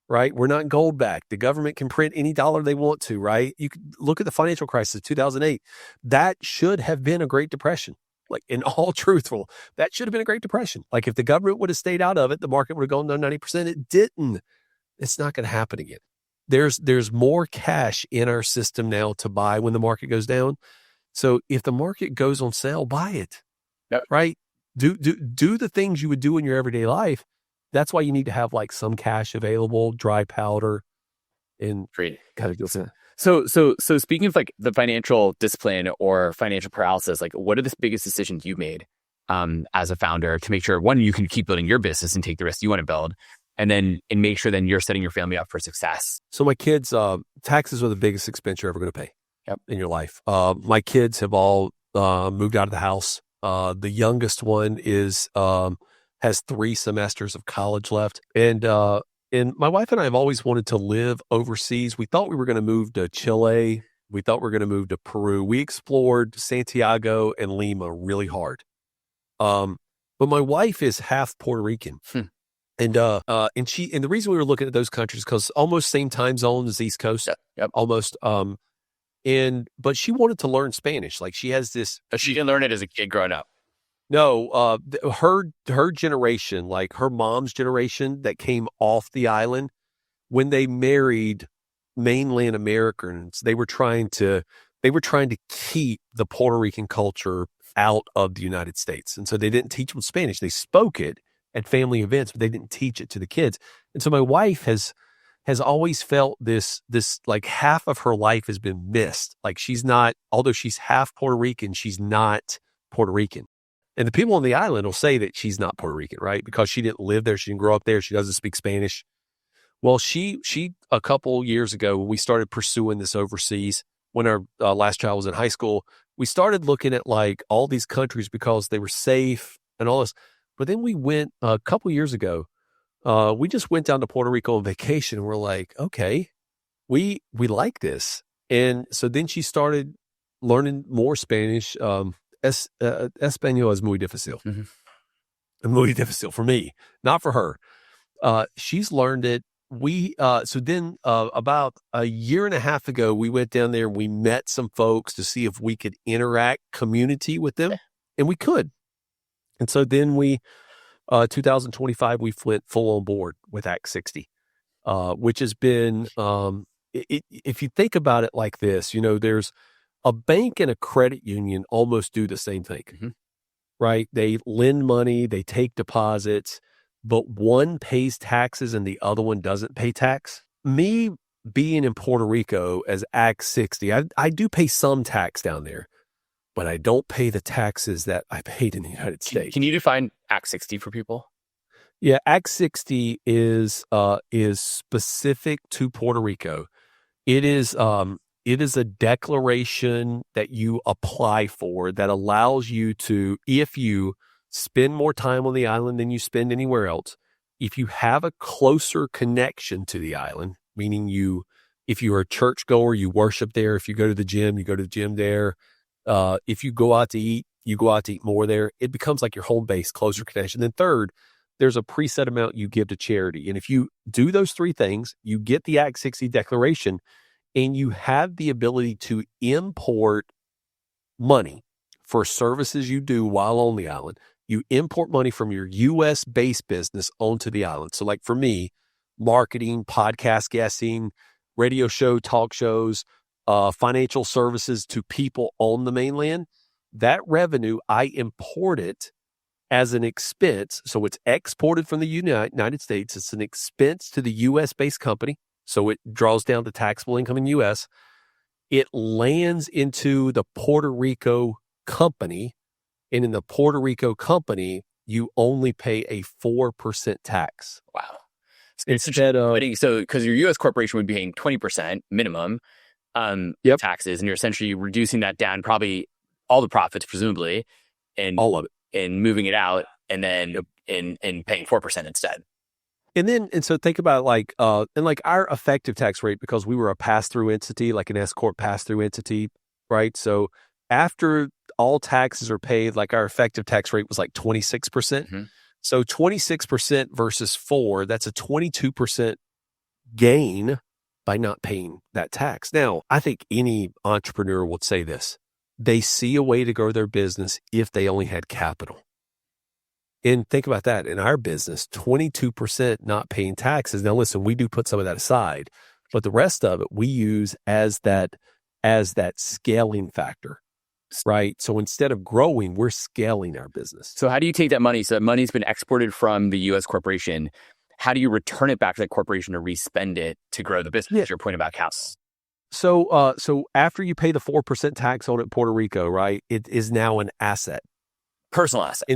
right? We're not gold backed. The government can print any dollar they want to, right? You can look at the financial crisis of 2008. That should have been a Great Depression. Like, in all truthful, that should have been a Great Depression. Like, if the government would have stayed out of it, the market would have gone down 90%. It didn't. It's not going to happen again. There's more cash in our system now to buy when the market goes down. So if the market goes on sale, buy it. Yep. Right? Do the things you would do in your everyday life. That's why you need to have like some cash available, dry powder, and Great. kind of deal. So speaking of like the financial discipline or financial paralysis, like what are the biggest decisions you made as a founder to make sure, one, you can keep building your business and take the risks you want to build, and make sure then you're setting your family up for success? So my kids, taxes are the biggest expense you're ever going to pay. Yep. In your life. My kids have all moved out of the house. The youngest one has 3 semesters of college left, and my wife and I have always wanted to live overseas. We thought we were going to move to Chile. We thought we were going to move to Peru. We explored Santiago and Lima really hard. But my wife is half Puerto Rican. And the reason we were looking at those countries because almost same time zone as the East Coast. Yep. Almost. But she wanted to learn Spanish. Like, she has this. She didn't learn it as a kid growing up. No, her generation, like her mom's generation that came off the island, when they married mainland Americans, they were trying to keep the Puerto Rican culture out of the United States. And so they didn't teach them Spanish. They spoke it at family events, but they didn't teach it to the kids. And so my wife has always felt this like half of her life has been missed. Like, she's not, although she's half Puerto Rican, she's not Puerto Rican. And the people on the island will say that she's not Puerto Rican, right? Because she didn't live there. She didn't grow up there. She doesn't speak Spanish. Well, she a couple years ago, when we started pursuing this overseas, when our last child was in high school, we started looking at like all these countries because they were safe and all this. But then we went a couple years ago, we just went down to Puerto Rico on vacation, and we're like, okay, we like this. And so then she started learning more Spanish. Español es muy difícil. Mm-hmm. Muy difícil for me, not for her. She's learned it. So then about a year and a half ago, we went down there and we met some folks to see if we could interact community with them, and we could. And so then 2025, we went full on board with Act 60, which has been, if you think about it like this, there's a bank and a credit union almost do the same thing, mm-hmm. right? They lend money, they take deposits, but one pays taxes and the other one doesn't pay tax. Me being in Puerto Rico as Act 60, I do pay some tax down there, but I don't pay the taxes that I paid in the United States. Can you define Act 60 for people? Yeah, Act 60 is specific to Puerto Rico. It is a declaration that you apply for that allows you to, if you spend more time on the island than you spend anywhere else, if you have a closer connection to the island, meaning if you're a churchgoer, you worship there. If you go to the gym, you go to the gym there. If you go out to eat, you go out to eat more there. It becomes like your home base, closer connection. Then third, there's a preset amount you give to charity. And if you do those 3 things, you get the Act 60 declaration, and you have the ability to import money for services you do while on the island. You import money from your U.S.-based business onto the island. So like for me, marketing, podcast guesting, radio show, talk shows, financial services to people on the mainland, that revenue, I import it as an expense. So it's exported from the United States. It's an expense to the U.S.-based company. So it draws down the taxable income in U.S. It lands into the Puerto Rico company. And in the Puerto Rico company, you only pay a 4% tax. Wow. Instead of... So because your U.S. corporation would be paying 20% minimum taxes, and you're essentially reducing that down probably all the profits, presumably, and all of it. and moving it out, and then and paying 4% instead. And so think about and like our effective tax rate, because we were a pass-through entity, like an S corp pass-through entity, right? So after all taxes are paid, like our effective tax rate was like 26%. Mm-hmm. So 26% versus 4, that's a 22% gain by not paying that tax. Now, I think any entrepreneur would say this. They see a way to grow their business if they only had capital. And think about that. In our business, 22% not paying taxes. Now, listen, we do put some of that aside, but the rest of it we use as that scaling factor, right? So instead of growing, we're scaling our business. So how do you take that money? So that money's been exported from the U.S. corporation. How do you return it back to that corporation to respend it to grow the business? Yeah. Your point about capital. So after you pay the 4% tax on it in Puerto Rico, right, it is now an asset. Personal asset.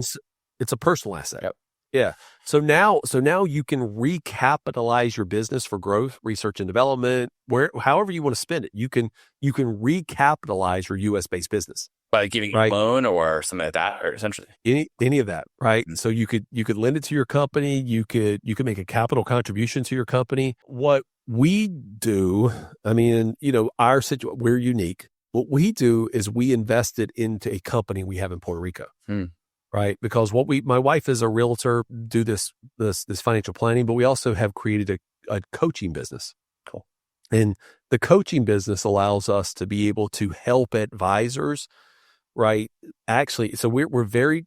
It's a personal asset. Yep. Yeah. So now you can recapitalize your business for growth, research and development, however you want to spend it. You can recapitalize your U.S. based business By giving a loan or something like that, or essentially any of that, right? Mm-hmm. So you could lend it to your company. You could make a capital contribution to your company. What we do, I mean, our situation, we're unique. What we do is we invested into a company we have in Puerto Rico. Right. Because my wife is a realtor, do this financial planning, but we also have created a coaching business. Cool. And the coaching business allows us to be able to help advisors, right? Actually, so we're very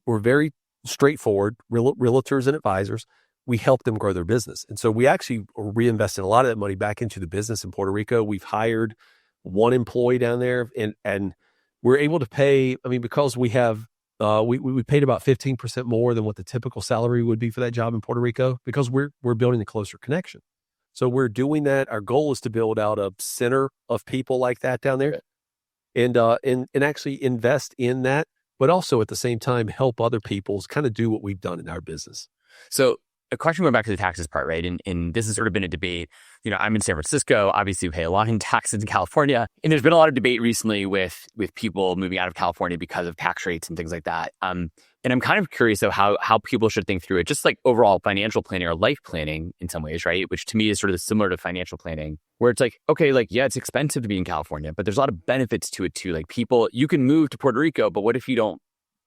straightforward, realtors and advisors. We help them grow their business. And so we actually are reinvesting a lot of that money back into the business in Puerto Rico. We've hired one employee down there and we're able to pay, because we have we paid about 15% more than what the typical salary would be for that job in Puerto Rico, because we're building a closer connection. So we're doing that. Our goal is to build out a center of people like that down there, and actually invest in that, but also at the same time help other people kind of do what we've done in our business. So a question going back to the taxes part, right? And this has sort of been a debate. I'm in San Francisco. Obviously, we pay a lot in taxes in California. And there's been a lot of debate recently with people moving out of California because of tax rates and things like that. And I'm kind of curious, though, how people should think through it, just like overall financial planning or life planning in some ways, right? Which to me is sort of similar to financial planning, where it's like, okay, like, yeah, it's expensive to be in California, but there's a lot of benefits to it too. Like you can move to Puerto Rico, but what if you don't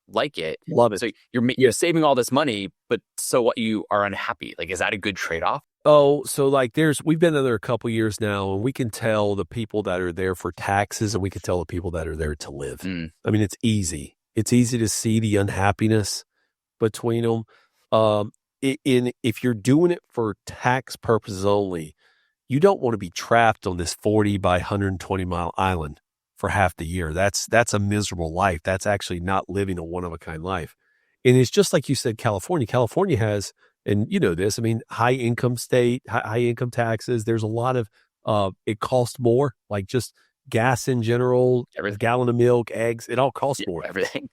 like it? Love it. So you're saving all this money, but so what, you are unhappy. Like, is that a good trade-off? Oh, so like we've been there a couple of years now, and we can tell the people that are there for taxes, and we can tell the people that are there to live. It's easy. It's easy to see the unhappiness between them. If you're doing it for tax purposes only, you don't want to be trapped on this 40 by 120 mile island for half the year. That's a miserable life. That's actually not living a one-of-a-kind life. And it's just like you said, California. California has, and you know this, high income state, high income taxes. There's a lot of, it costs more, like just gas in general, everything. A gallon of milk, eggs, it all costs more. Everything.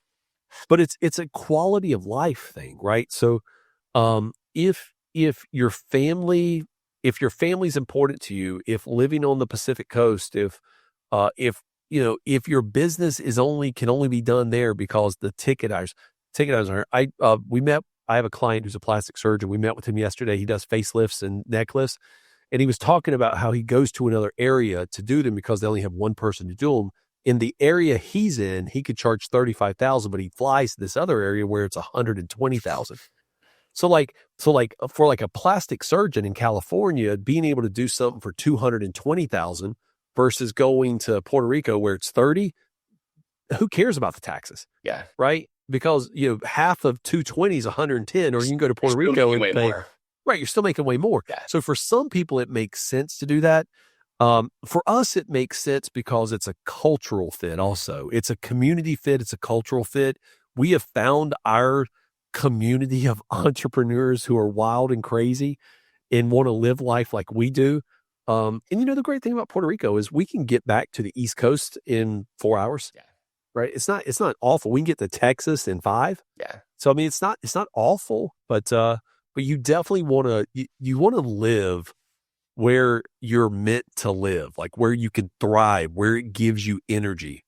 But it's a quality of life thing, right? So if your family's important to you, if living on the Pacific Coast, if your business can only be done there because the ticketers are, I have a client who's a plastic surgeon. We met with him yesterday. He does facelifts and neck lifts. And he was talking about how he goes to another area to do them because they only have one person to do them. In the area he's in, he could charge $35,000, but he flies to this other area where it's $120,000. So for a plastic surgeon in California, being able to do something for $220,000 versus going to Puerto Rico where it's 30, who cares about the taxes? Yeah. Right? Because half of 220 is 110, or you can go to Puerto Rico and pay more. Right, you're still making way more. Yeah. So for some people, it makes sense to do that. For us, it makes sense because it's a cultural fit also. It's a community fit. It's a cultural fit. We have found our community of entrepreneurs who are wild and crazy and want to live life like we do. And the great thing about Puerto Rico is we can get back to the East Coast in 4 hours. Yeah. Right. It's not awful. We can get to Texas in 5. Yeah. So, it's not awful, but you definitely want to live where you're meant to live, like where you can thrive, where it gives you energy.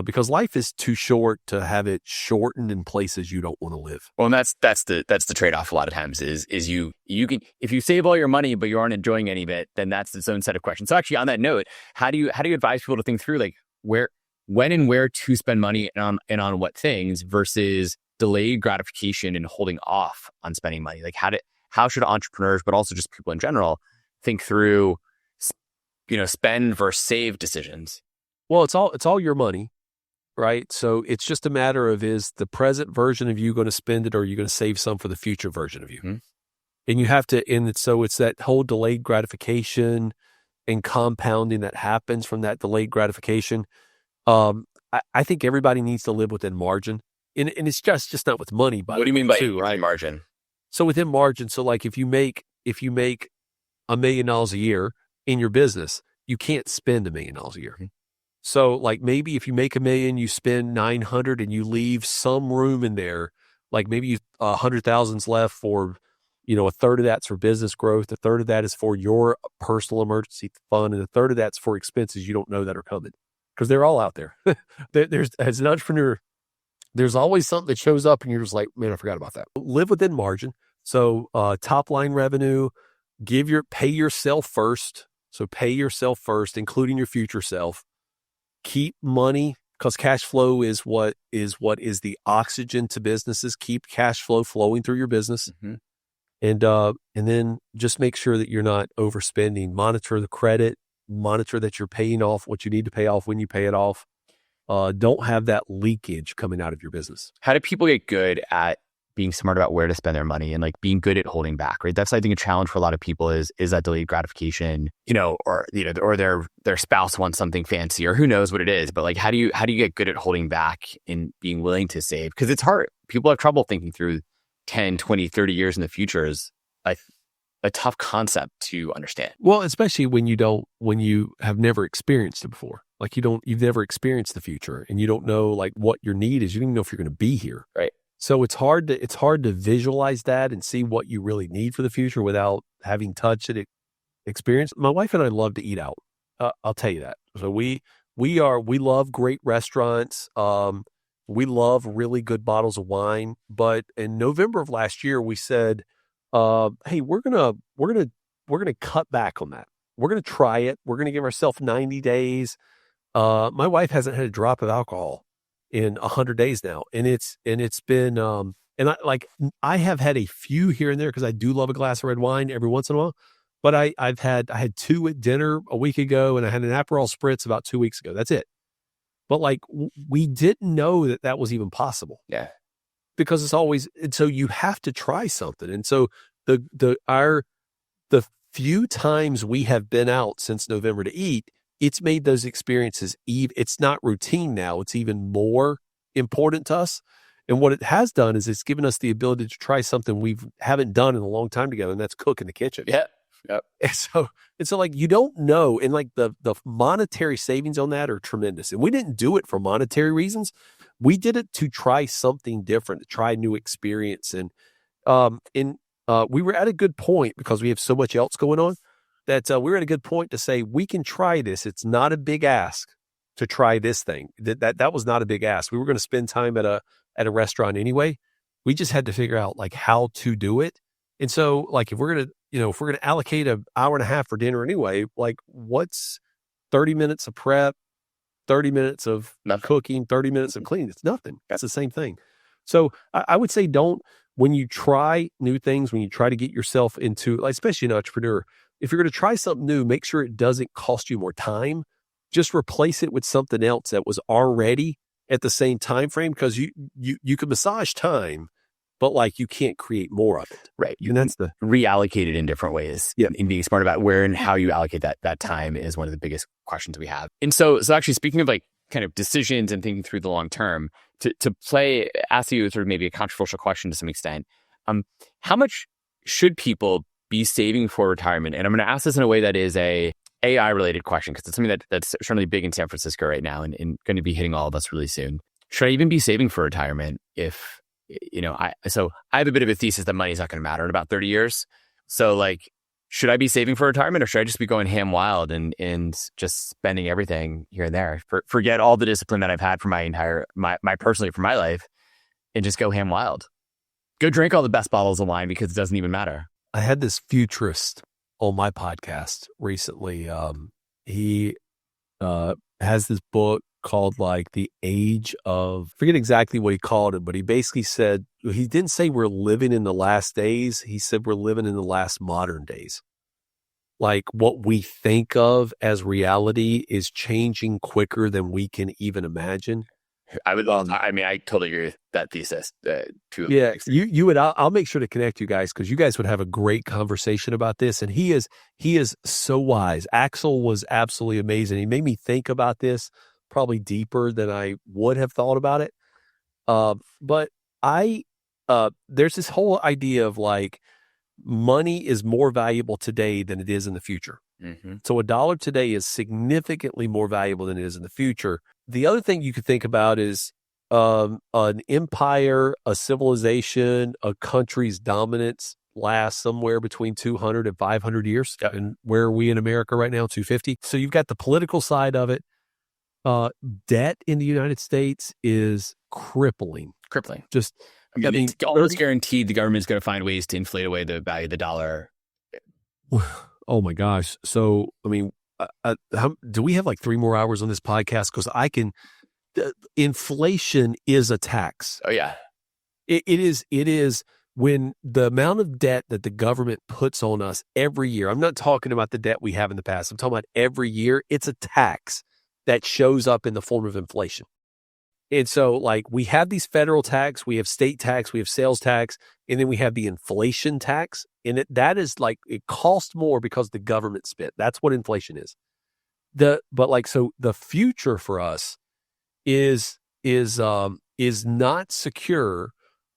because life is too short to have it shortened in places you don't want to live. Well, and that's the trade-off a lot of times is you can, if you save all your money but you aren't enjoying any of it, then that's its own set of questions. So actually on that note, how do you advise people to think through like when and where to spend money and on what things versus delayed gratification and holding off on spending money? Like how should entrepreneurs, but also just people in general, think through spend versus save decisions? Well, it's all your money, right? So it's just a matter of, is the present version of you going to spend it, or are you going to save some for the future version of you? Mm-hmm. And you have to, so it's that whole delayed gratification and compounding that happens from that delayed gratification. I think everybody needs to live within margin, and it's just not with money. But what do you mean by margin? So within margin, so like if you make $1 million a year in your business, you can't spend $1 million a year. Mm-hmm. So like maybe if you make $1 million, you spend 900 and you leave some room in there. Like maybe 100,000's left for, a third of that's for business growth. A third of that is for your personal emergency fund. And a third of that's for expenses you don't know that are coming, because they're all out there. There's, as an entrepreneur, there's always something that shows up and you're just like, man, I forgot about that. Live within margin. So top line revenue, pay yourself first. So pay yourself first, including your future self. Keep money, because cash flow is what is the oxygen to businesses. Keep cash flow flowing through your business. Mm-hmm. And then just make sure that you're not overspending. Monitor the credit, monitor that you're paying off what you need to pay off when you pay it off. Don't have that leakage coming out of your business. How do people get good at being smart about where to spend their money and like being good at holding back, right? That's, I think, a challenge for a lot of people is that delayed gratification, or their spouse wants something fancy, or who knows what it is. But like, how do you get good at holding back and being willing to save? Because it's hard. People have trouble thinking through 10, 20, 30 years in the future is like a tough concept to understand. Well, especially when you have never experienced it before. Like you've never experienced the future, and you don't know like what your need is. You don't even know if you're going to be here. Right. So it's hard to visualize that and see what you really need for the future without having touched it, experienced. My wife and I love to eat out. I'll tell you that. So we love great restaurants. We love really good bottles of wine. But in November of last year, we said, hey, we're gonna cut back on that. We're gonna try it. We're gonna give ourselves 90 days. My wife hasn't had a drop of alcohol in 100 days now. And it's been, and I have had a few here and there, because I do love a glass of red wine every once in a while, but I had 2 at dinner a week ago, and I had an Aperol Spritz about 2 weeks ago. That's it. But like, we didn't know that was even possible. Yeah. Because it's always, and so you have to try something. And so the few times we have been out since November to eat, it's made those experiences, it's not routine now. It's even more important to us. And what it has done is it's given us the ability to try something we haven't done in a long time together, and that's cook in the kitchen. Yeah. Yep. And so like, you don't know. And like the monetary savings on that are tremendous. And we didn't do it for monetary reasons. We did it to try something different, to try a new experience. And we were at a good point, because we have so much else going on, that we were at a good point to say, we can try this. It's not a big ask to try this thing. That was not a big ask. We were going to spend time at a restaurant anyway. We just had to figure out like how to do it. And so like, if we're going to allocate an hour and a half for dinner anyway, like what's 30 minutes of prep, 30 minutes of cooking, 30 minutes of cleaning? It's nothing. That's the same thing. So I would say, when you try new things, when you try to get yourself into, like, especially an entrepreneur, if you're going to try something new, make sure it doesn't cost you more time. Just replace it with something else that was already at the same time frame, because you can massage time, but like you can't create more of it. Right. And that's the reallocate it in different ways. Yeah. And being smart about where and how you allocate that time is one of the biggest questions we have. And so actually, speaking of like kind of decisions and thinking through the long term, to ask you sort of maybe a controversial question to some extent, how much should people be saving for retirement? And I'm going to ask this in a way that is a AI related question, because it's something that's certainly big in San Francisco right now and going to be hitting all of us really soon. Should I even be saving for retirement if, I have a bit of a thesis that money's not going to matter in about 30 years. So like, should I be saving for retirement, or should I just be going ham wild and just spending everything here and there? Forget all the discipline that I've had for my personally for my life, and just go ham wild. Go drink all the best bottles of wine because it doesn't even matter. I had this futurist on my podcast recently. He has this book called like The Age of, I forget exactly what he called it, but he basically said, he didn't say we're living in the last days. He said we're living in the last modern days. Like what we think of as reality is changing quicker than we can even imagine. I totally agree with that thesis. Yeah, you would. I'll make sure to connect you guys because you guys would have a great conversation about this. And he is so wise. Axel was absolutely amazing. He made me think about this probably deeper than I would have thought about it. But there's this whole idea of like money is more valuable today than it is in the future. Mm-hmm. So $1 today is significantly more valuable than it is in the future. The other thing you could think about is an empire, a civilization, a country's dominance lasts somewhere between 200 and 500 years. And where are we in America right now? 250. So you've got the political side of it. Debt in the United States is crippling. Just, I mean, it's almost guaranteed the government's going to find ways to inflate away the value of the dollar. Oh my gosh. So, I mean, do we have like 3 more hours on this podcast? Because inflation is a tax. Oh yeah. It is when the amount of debt that the government puts on us every year. I'm not talking about the debt we have in the past. I'm talking about every year. It's a tax that shows up in the form of inflation. And so like we have these federal tax, we have state tax, we have sales tax, and then we have the inflation tax. And that is like, it costs more because the government spent. That's what inflation is. So the future for us is not secure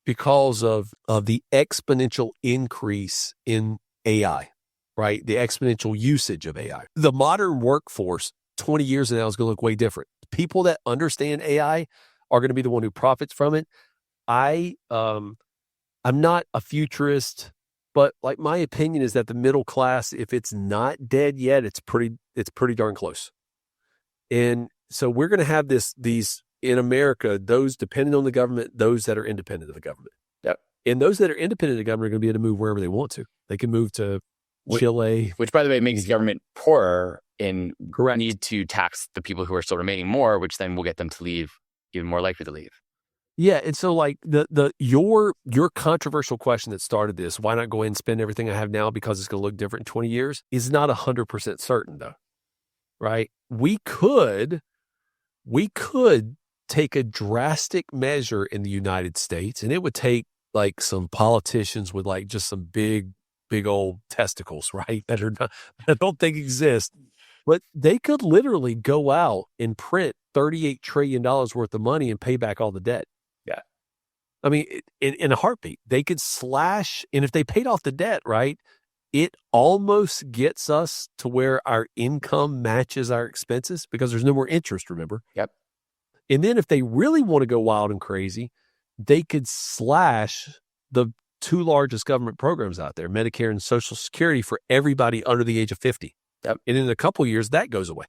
because of the exponential increase in AI, right? The exponential usage of AI. The modern workforce 20 years from now is going to look way different. People that understand AI are going to be the one who profits from it. I'm not a futurist, but like my opinion is that the middle class, if it's not dead yet, it's pretty darn close. And so we're going to have these in America, those dependent on the government, those that are independent of the government. Yep. And those that are independent of the government are going to be able to move wherever they want to. They can move to Chile. Which by the way, makes the government poorer and need to tax the people who are still remaining more, which then will get them to leave, even more likely to leave. Yeah. And so like your controversial question that started this, why not go ahead and spend everything I have now because it's going to look different in 20 years is not 100% certain though. Right. We could take a drastic measure in the United States, and it would take like some politicians with like just some big old testicles, right? That I don't think exist, but they could literally go out and print $38 trillion worth of money and pay back all the debt. Yeah. I mean, in a heartbeat, they could slash, and if they paid off the debt, right, it almost gets us to where our income matches our expenses because there's no more interest, remember? Yep. And then if they really want to go wild and crazy, they could slash the 2 largest government programs out there, Medicare and Social Security, for everybody under the age of 50. Yep. And in a couple of years, that goes away.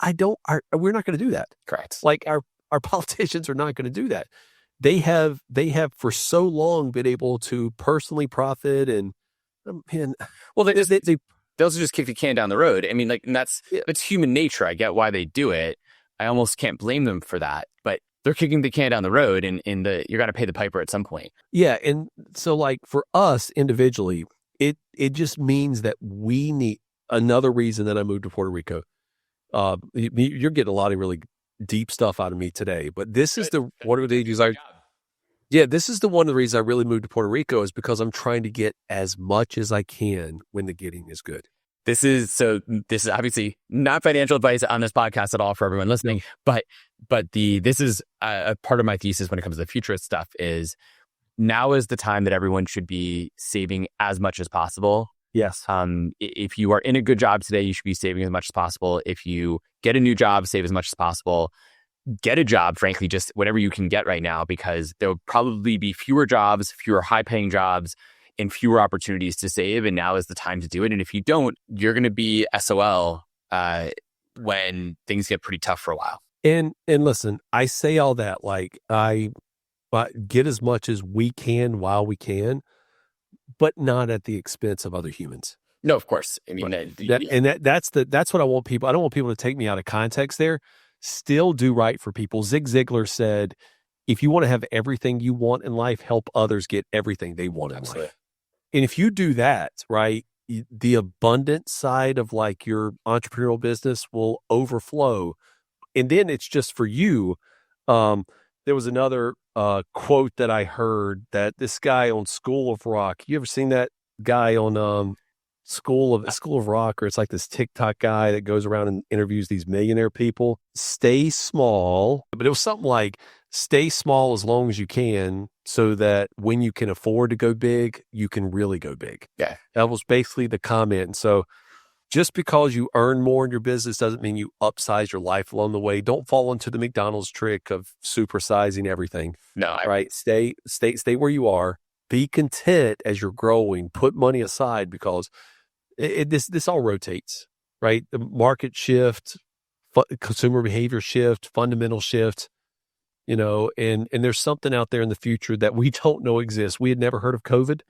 We're not going to do that. Correct. Like our politicians are not going to do that. They have for so long been able to personally profit and they'll just kick the can down the road. I mean, like, and that's human nature. I get why they do it. I almost can't blame them for that, but they're kicking the can down the road and you're going to pay the piper at some point. Yeah. And so like for us individually, it just means that we need another reason that I moved to Puerto Rico. You're getting a lot of really deep stuff out of me today, but this is one of the reasons I really moved to Puerto Rico is because I'm trying to get as much as I can when the getting is good. This is obviously not financial advice on this podcast at all for everyone listening, but this is a part of my thesis when it comes to the futurist stuff is now is the time that everyone should be saving as much as possible. Yes. If you are in a good job today, you should be saving as much as possible. If you get a new job, save as much as possible. Get a job, frankly, just whatever you can get right now, because there will probably be fewer jobs, fewer high-paying jobs, and fewer opportunities to save. And now is the time to do it. And if you don't, you're going to be SOL when things get pretty tough for a while. And listen, I say all that like but get as much as we can while we can, but not at the expense of other humans. No, of course. I mean, that's what I want people. I don't want people to take me out of context there. Still do right for people. Zig Ziglar said, if you want to have everything you want in life, help others get everything they want in life. And if you do that, right, the abundant side of like your entrepreneurial business will overflow. And then it's just for you. There was another quote that I heard that this guy on School of Rock, you ever seen that guy on School of Rock, or it's like this TikTok guy that goes around and interviews these millionaire people? Stay small, but it was something like stay small as long as you can so that when you can afford to go big, you can really go big. Yeah. That was basically the comment. And so just because you earn more in your business doesn't mean you upsize your life along the way. Don't fall into the McDonald's trick of supersizing everything. No, right? Stay where you are. Be content as you're growing. Put money aside because this all rotates, right? The market shift, consumer behavior shift, fundamental shift, and there's something out there in the future that we don't know exists. We had never heard of COVID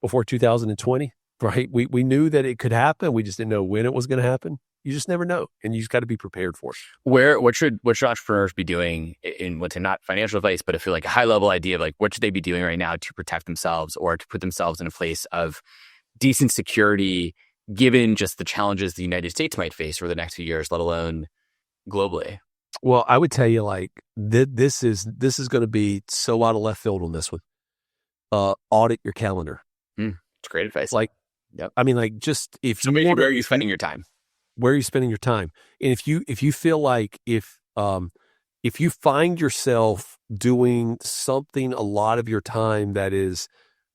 before 2020. Right. We knew that it could happen. We just didn't know when it was going to happen. You just never know. And you just got to be prepared for it. What should entrepreneurs be doing in what's not financial advice, but I feel like a high level idea of like, what should they be doing right now to protect themselves or to put themselves in a place of decent security, given just the challenges the United States might face over the next few years, let alone globally? Well, I would tell you like this is going to be so out of left field on this one. Audit your calendar. It's great advice. Like, yep. I mean, like just if you where are you spending your time? Where are you spending your time? And if you feel like if you find yourself doing something a lot of your time that is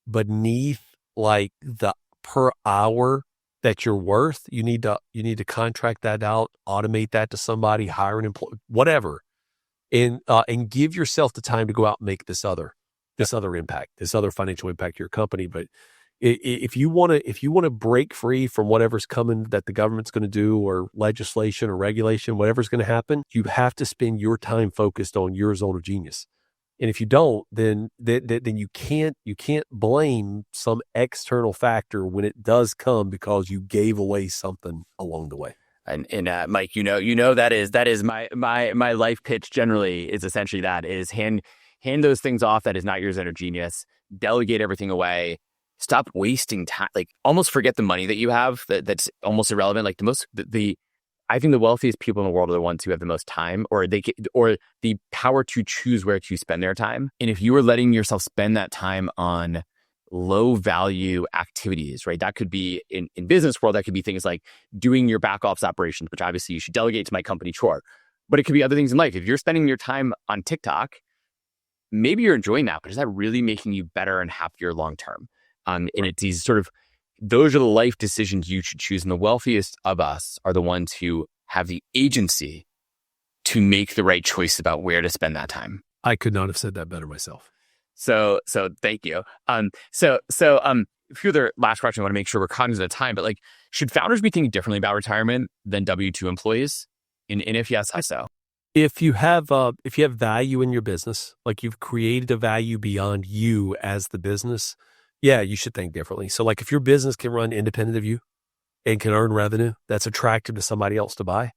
beneath like the per hour that you're worth, you need to contract that out, automate that to somebody, hire an employee, whatever, and give yourself the time to go out and make this other impact, this other financial impact to your company. But if you want to break free from whatever's coming that the government's going to do or legislation or regulation, whatever's going to happen, you have to spend your time focused on your zone of genius. And if you don't, then you can't blame some external factor when it does come because you gave away something along the way. And Mike, that is my life pitch generally is essentially that is hand those things off that is not your zone of genius, delegate everything away. Stop wasting time. Like almost forget the money that you have. That's almost irrelevant. Like I think the wealthiest people in the world are the ones who have the most time, or the power to choose where to spend their time. And if you are letting yourself spend that time on low value activities, right? That could be in business world. That could be things like doing your back office operations, which obviously you should delegate to my company chore. But it could be other things in life. If you're spending your time on TikTok, maybe you're enjoying that, but is that really making you better and happier long term? And it's these those are the life decisions you should choose. And the wealthiest of us are the ones who have the agency to make the right choice about where to spend that time. I could not have said that better myself. So thank you. So a few other last questions. I want to make sure we're cognizant of time, but like, should founders be thinking differently about retirement than W-2 employees? And if yes, how so? If you have value in your business, like you've created a value beyond you as the business, yeah, you should think differently. So like if your business can run independent of you and can earn revenue that's attractive to somebody else to buy,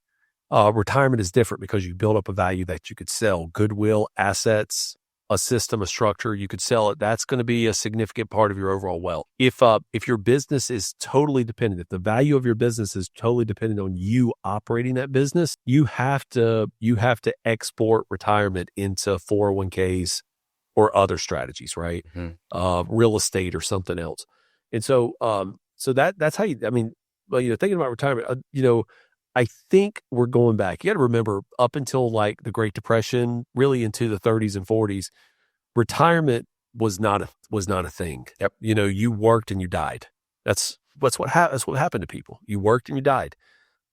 retirement is different because you build up a value that you could sell, goodwill, assets, a system, a structure, you could sell it. That's going to be a significant part of your overall wealth. If your business is totally dependent, if the value of your business is totally dependent on you operating that business, you have to export retirement into 401ks or other strategies, right? Mm-hmm. Real estate or something else. And so that's how thinking about retirement, I think we're going back. You got to remember up until like the Great Depression, really into the 30s and 40s, retirement was not a thing. Yep. You worked and you died. That's what happened to people. You worked and you died.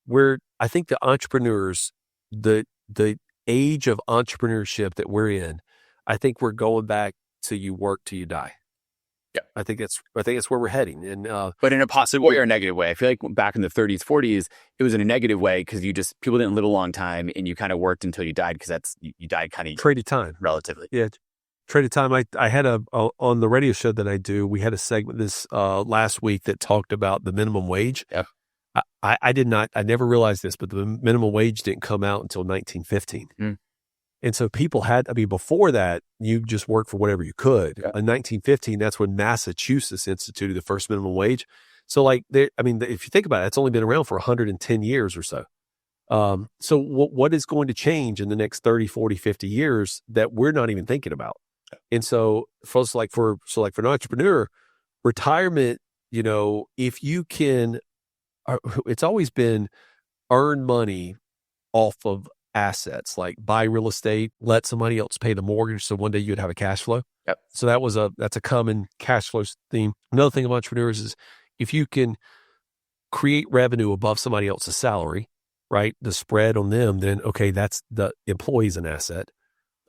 I think the entrepreneurs, the age of entrepreneurship that we're in, I think we're going back to you work till you die. Yeah. I think that's where we're heading. And but in a positive way or a negative way. I feel like back in the 30s, 40s, it was in a negative way because people didn't live a long time and you kind of worked until you died because you died kind of traded time. relatively. Yeah. Traded time. I had on the radio show that I do, we had a segment this last week that talked about the minimum wage. Yeah. I never realized this, but the minimum wage didn't come out until 1915. Mm. And so people before that, you just worked for whatever you could. Yeah. In 1915, that's when Massachusetts instituted the first minimum wage. So if you think about it, it's only been around for 110 years or so. So what is going to change in the next 30, 40, 50 years that we're not even thinking about? And so for an entrepreneur, retirement, if you can, it's always been earn money off of assets, like buy real estate, let somebody else pay the mortgage. So one day you'd have a cash flow. Yep. So that's a common cash flow theme. Another thing of entrepreneurs is if you can create revenue above somebody else's salary, right? The spread on them, then okay, that's the employee's an asset.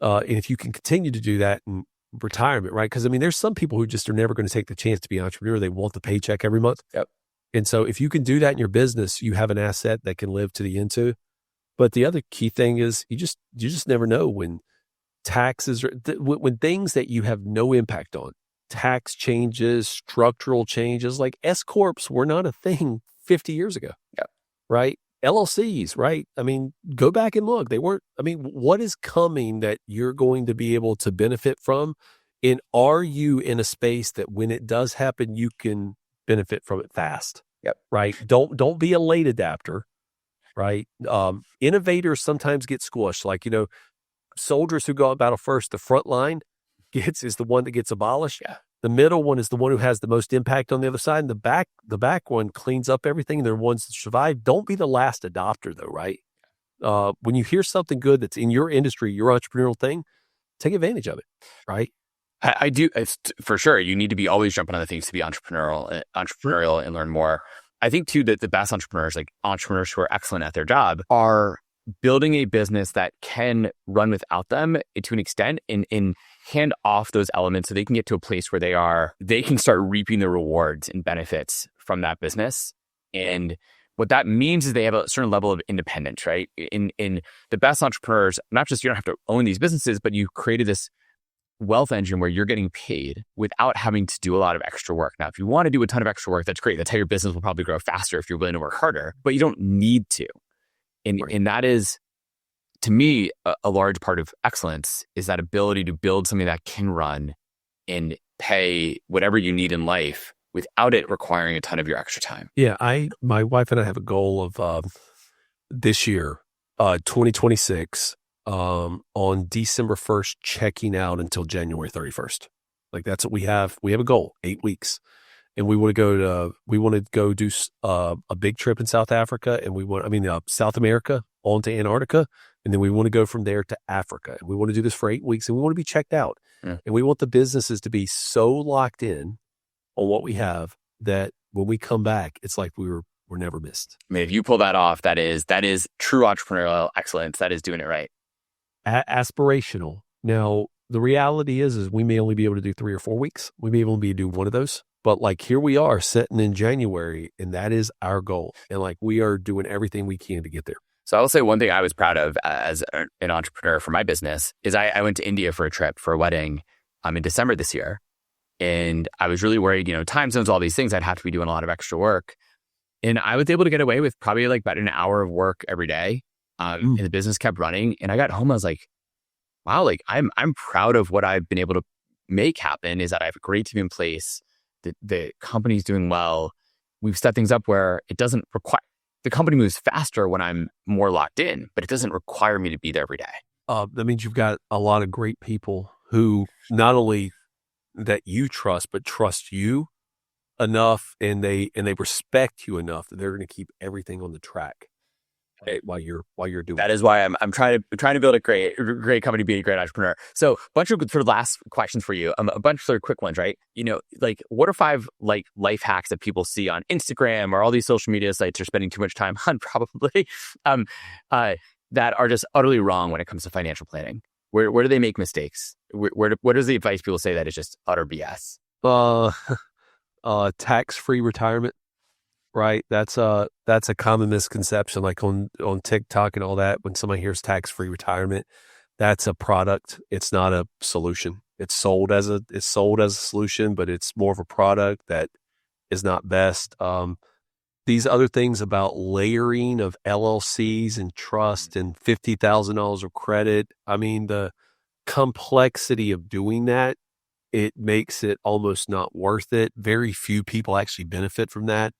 And if you can continue to do that in retirement, right? Because there's some people who just are never going to take the chance to be an entrepreneur. They want the paycheck every month. Yep. And so if you can do that in your business, you have an asset that can live to the end to. But the other key thing is you just never know when taxes when things that you have no impact on, tax changes, structural changes, like S corps were not a thing 50 years ago. Yep. Right? LLCs, right? Go back and look. They weren't, what is coming that you're going to be able to benefit from? And are you in a space that when it does happen, you can benefit from it fast? Yep. Right? Don't be a late adapter, right? Innovators sometimes get squished. Soldiers who go out battle first, the front line is the one that gets abolished. Yeah. The middle one is the one who has the most impact on the other side. And the back one cleans up everything. They're ones that survive. Don't be the last adopter though, right? When you hear something good that's in your industry, your entrepreneurial thing, take advantage of it, right? I do, for sure. You need to be always jumping on the things to be entrepreneurial and learn more. I think too that the best entrepreneurs, like entrepreneurs who are excellent at their job, are building a business that can run without them to an extent and hand off those elements so they can get to a place where they can start reaping the rewards and benefits from that business. And what that means is they have a certain level of independence, right? In the best entrepreneurs, not just you don't have to own these businesses, but you've created this wealth engine where you're getting paid without having to do a lot of extra work. Now, if you want to do a ton of extra work, that's great. That's how your business will probably grow faster if you're willing to work harder, but you don't need to. And that is, to me, a large part of excellence is that ability to build something that can run and pay whatever you need in life without it requiring a ton of your extra time. Yeah, my wife and I have a goal of this year, 2026, on December 1st, checking out until January 31st. Like that's what we have. We have a goal, 8 weeks. And we want to go do a big trip in South Africa, and South America on to Antarctica, and then we want to go from there to Africa. And we want to do this for 8 weeks, and we want to be checked out. Yeah. And we want the businesses to be so locked in on what we have that when we come back, it's like we're never missed. If you pull that off, that is true entrepreneurial excellence. That is doing it right. Aspirational. Now, the reality is we may only be able to do 3 or 4 weeks. We may only be able to do one of those. But here we are sitting in January, and that is our goal. And we are doing everything we can to get there. So I will say one thing I was proud of as an entrepreneur for my business is I went to India for a trip for a wedding in December this year. And I was really worried, time zones, all these things, I'd have to be doing a lot of extra work. And I was able to get away with probably about an hour of work every day. And the business kept running. And I got home, I was like, wow, I'm proud of what I've been able to make happen, is that I have a great team in place. The company's doing well. We've set things up where it doesn't require, the company moves faster when I'm more locked in, but it doesn't require me to be there every day. That means you've got a lot of great people who not only that you trust, but trust you enough, and they respect you enough that they're going to keep everything on the track while you're doing. That is why I'm trying to build a great company, be a great entrepreneur. So a bunch of sort of last questions for you. A bunch of sort of quick ones, right? What are 5 life hacks that people see on Instagram or all these social media sites are spending too much time on, probably, that are just utterly wrong when it comes to financial planning? Where do they make mistakes? What is the advice people say that is just utter BS? Uh, tax-free retirement, right? That's a common misconception, like on TikTok and all that. When somebody hears tax-free retirement, that's a product. It's not a solution. It's sold as a solution, but it's more of a product that is not best. These other things about layering of LLCs and trust and $50,000 of credit. I mean, the complexity of doing that, it makes it almost not worth it. Very few people actually benefit from that.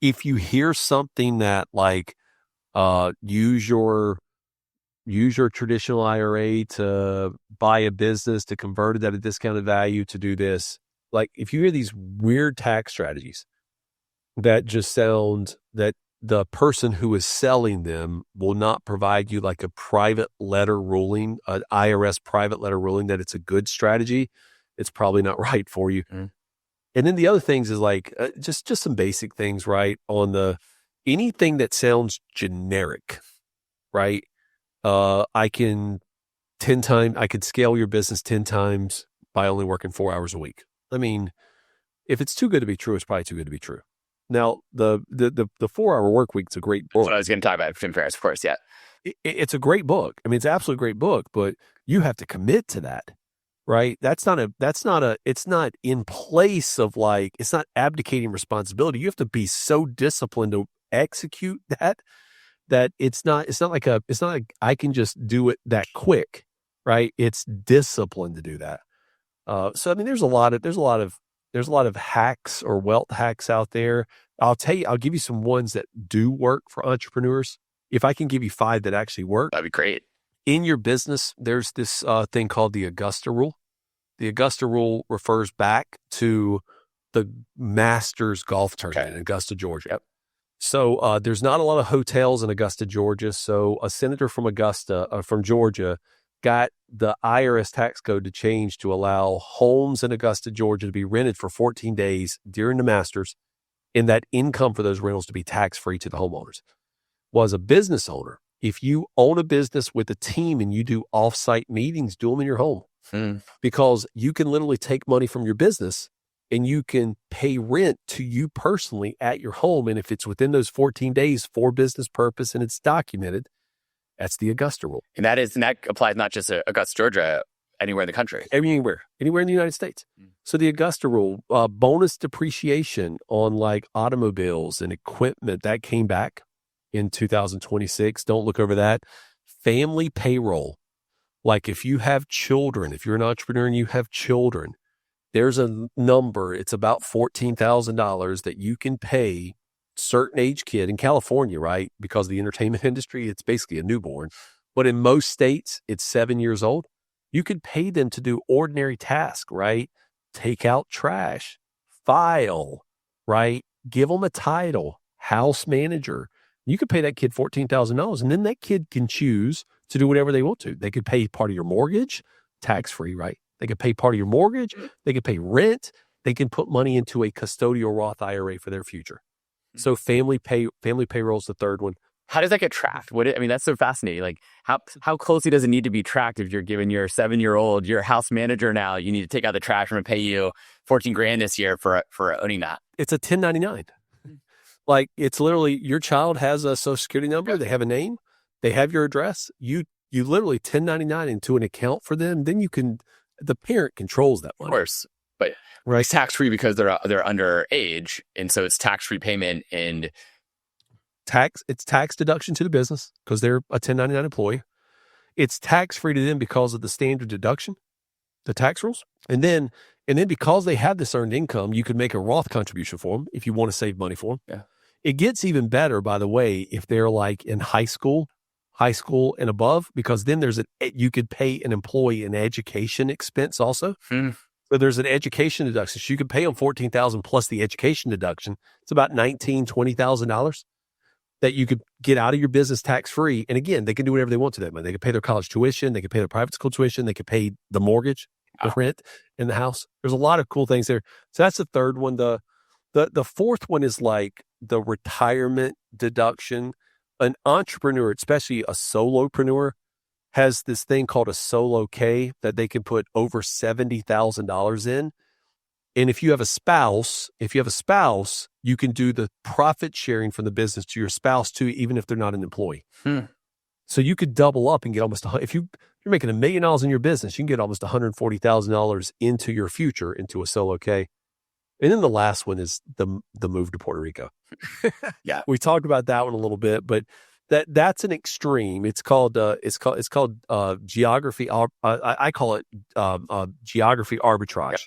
If you hear something that like use your traditional IRA to buy a business, to convert it at a discounted value, to do this, like if you hear these weird tax strategies that just sound that the person who is selling them will not provide you like a private letter ruling, an IRS private letter ruling that it's a good strategy, it's probably not right for you. Mm. And then the other things is like just some basic things, right? On the anything that sounds generic, right? I can I could scale your business 10 times by only working 4 hours a week. I mean, if it's too good to be true, it's probably too good to be true. Now, the 4 hour work week's a great book. That's what I was going to talk about, Tim Ferriss, of course. Yeah. It's a great book. I mean, it's an absolutely great book, but you have to commit to that, right? It's not in place of like, it's not abdicating responsibility. You have to be so disciplined to execute that it's not like I can just do it that quick, right? It's discipline to do that. So I mean, there's a lot of hacks or wealth hacks out there. I'll give you some ones that do work for entrepreneurs. If I can give you 5 that actually work, That'd be great. in your business, there's this thing called the Augusta Rule. The Augusta Rule refers back to the Masters golf tournament in Augusta, Georgia. Yep. So there's not a lot of hotels in Augusta, Georgia. So a senator from from Georgia, got the IRS tax code to change to allow homes in Augusta, Georgia to be rented for 14 days during the Masters, and that income for those rentals to be tax-free to the homeowners. Well, as a business owner, if you own a business with a team and you do off-site meetings, do them in your home. Because you can literally take money from your business and you can pay rent to you personally at your home. And if it's within those 14 days for business purpose and it's documented, that's the Augusta Rule. And that applies not just to Augusta, Georgia, anywhere in the country. Anywhere in the United States. So the Augusta Rule, bonus depreciation on like automobiles and equipment, that came back in 2026. Don't look over that. Family payroll. Like if you have children, if you're an entrepreneur and you have children, there's a number, it's about $14,000 that you can pay certain age kid in California, right? Because of the entertainment industry, it's basically a newborn. But in most states, it's 7 years old. You could pay them to do ordinary tasks, right? Take out trash, file, right? Give them a title, house manager. You could pay that kid $14,000, and then that kid can choose to do whatever they want to. They could pay part of your mortgage, tax-free, right? They could pay part of your mortgage. They could pay rent. They can put money into a custodial Roth IRA for their future. So family payroll is the third one. How does that get tracked? That's so fascinating. Like how closely does it need to be tracked if you're giving your 7-year-old, your house manager now, you need to take out the trash and pay you $14,000 this year for owning that? It's a 1099. Like it's literally your child has a social security number. They have a name. They have your address. You literally 1099 into an account for them. Then the parent controls that money. Of course, but right. It's tax-free because they're underage. And so it's tax-free payment and it's tax deduction to the business because they're a 1099 employee. It's tax-free to them because of the standard deduction, the tax rules. And then because they have this earned income, you could make a Roth contribution for them if you want to save money for them. Yeah. It gets even better, by the way, if they're like in high school and above, because then you could pay an employee an education expense also. So there's an education deduction. So you could pay them $14,000 plus the education deduction. It's about $19,000, $20,000 that you could get out of your business tax-free. And again, they can do whatever they want to that money. They could pay their college tuition. They could pay their private school tuition. They could pay the mortgage, the rent in the house. There's a lot of cool things there. So that's the third one. The fourth one is like the retirement deduction. An entrepreneur, especially a solopreneur, has this thing called a solo K that they can put over $70,000 in. And if you have a spouse, you can do the profit sharing from the business to your spouse too, even if they're not an employee. So you could double up and get almost, if you're making $1 million in your business, you can get almost $140,000 into your future, into a solo K. And then the last one is the move to Puerto Rico. Yeah. We talked about that one a little bit, but that's an extreme. It's called geography. I call it geography arbitrage. Yep.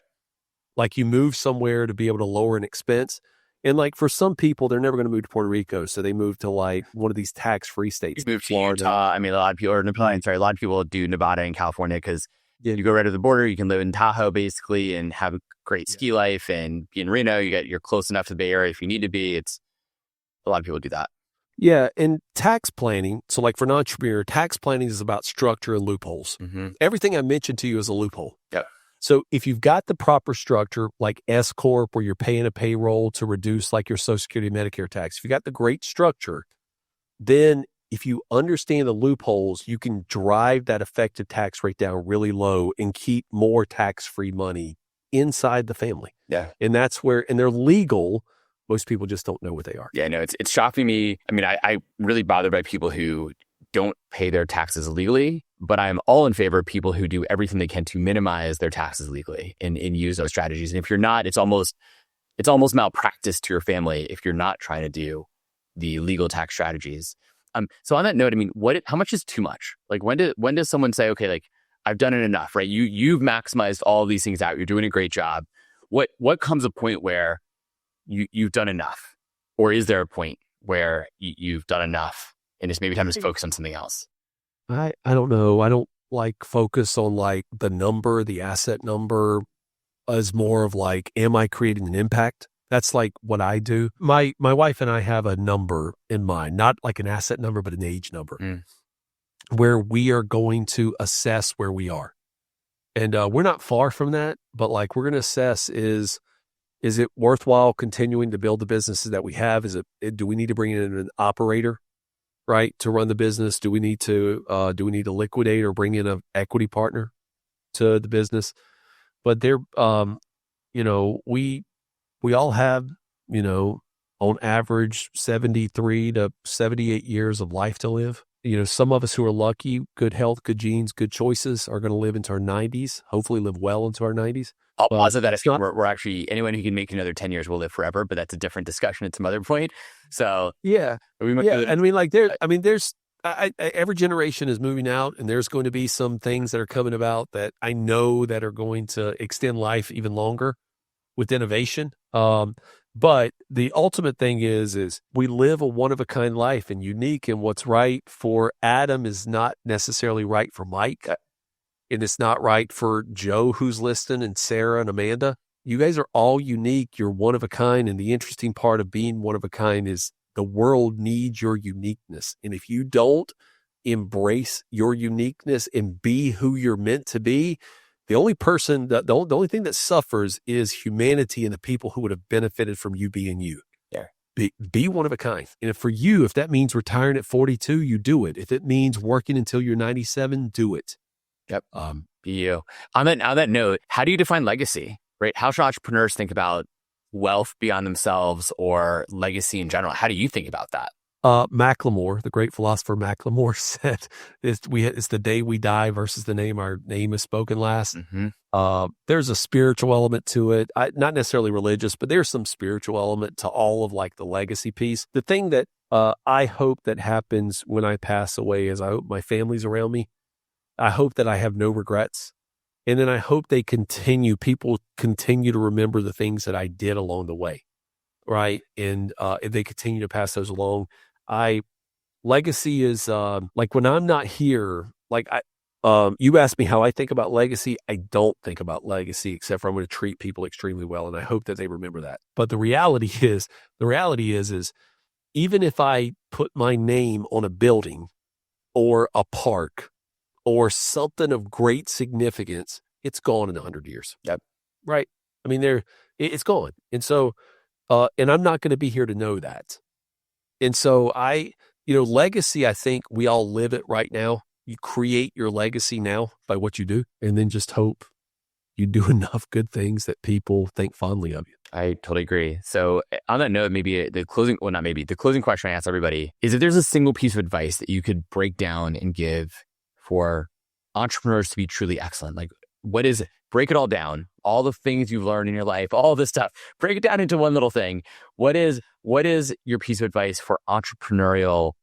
Like you move somewhere to be able to lower an expense. And like for some people, they're never going to move to Puerto Rico. So they move to like one of these tax-free states. You move to Utah. I mean, a lot of people, a lot of people do Nevada and California because you go right to the border. You can live in Tahoe basically and have a great ski life, and be in Reno. You're close enough to the Bay Area if you need to be. It's a lot of people do that. Yeah, and tax planning. So like for an entrepreneur, tax planning is about structure and loopholes. Everything I mentioned to you is a loophole. Yep. So if you've got the proper structure, like S Corp, where you're paying a payroll to reduce like your Social Security, Medicare tax, if you got the great structure, then if you understand the loopholes, you can drive that effective tax rate down really low and keep more tax-free money inside the family. Yeah. And that's where, and they're legal. Most people just don't know what they are. Yeah, no, it's shocking me. I mean, I'm really bothered by people who don't pay their taxes legally, but I'm all in favor of people who do everything they can to minimize their taxes legally and use those strategies. And if you're not, it's almost malpractice to your family if you're not trying to do the legal tax strategies. So on that note, I mean, how much is too much? Like when does someone say, okay, like I've done it enough, right? You've maximized all these things out. You're doing a great job. What comes a point where you've done enough? Or is there a point where you've done enough and it's maybe time to focus on something else? I don't know. I don't like focus on like the number, the asset number, as more of like, am I creating an impact? That's like what I do. My wife and I have a number in mind, not like an asset number, but an age number, where we are going to assess where we are. And we're not far from that, but like we're going to assess is it worthwhile continuing to build the businesses that we have? Do we need to bring in an operator, right, to run the business? Do we need to liquidate or bring in an equity partner to the business? But we all have, on average 73 to 78 years of life to live. Some of us who are lucky, good health, good genes, good choices are going to live into our 90s, hopefully live well into our 90s. I'll posit that we're actually, anyone who can make another 10 years will live forever, but that's a different discussion at some other point. So yeah. And I mean, like there's every generation is moving out, and there's going to be some things that are coming about that I know that are going to extend life even longer with innovation. But the ultimate thing is we live a one-of-a-kind life and unique, and what's right for Adam is not necessarily right for Mike, and it's not right for Joe who's listening, and Sarah and Amanda. You guys are all unique. You're one of a kind, and the interesting part of being one of a kind is the world needs your uniqueness. And if you don't embrace your uniqueness and be who you're meant to be, the only thing that suffers is humanity and the people who would have benefited from you being you. Yeah. Be one of a kind. And if that means retiring at 42, you do it. If it means working until you're 97, do it. Yep. Be you. On that note, how do you define legacy, right? How should entrepreneurs think about wealth beyond themselves or legacy in general? How do you think about that? Macklemore, the great philosopher Macklemore, said it's the day we die versus the name our name is spoken last. There's a spiritual element to it, not necessarily religious, but there's some spiritual element to all of like the legacy piece. The thing that I hope that happens when I pass away is I hope my family's around me. I hope that I have no regrets. And then I hope people continue to remember the things that I did along the way. Right. And if they continue to pass those along, legacy is like when I'm not here, like you asked me how I think about legacy. I don't think about legacy except for I'm going to treat people extremely well. And I hope that they remember that. But the reality is even if I put my name on a building or a park or something of great significance, it's gone in 100 years. Yep. Right. I mean, it's gone. And so, and I'm not going to be here to know that. And so legacy, I think we all live it right now. You create your legacy now by what you do, and then just hope you do enough good things that people think fondly of you. I totally agree. So on that note, maybe the closing question I ask everybody is if there's a single piece of advice that you could break down and give for entrepreneurs to be truly excellent. Like, what is it? Break it all down, all the things you've learned in your life, all this stuff, break it down into one little thing. What is your piece of advice for entrepreneurial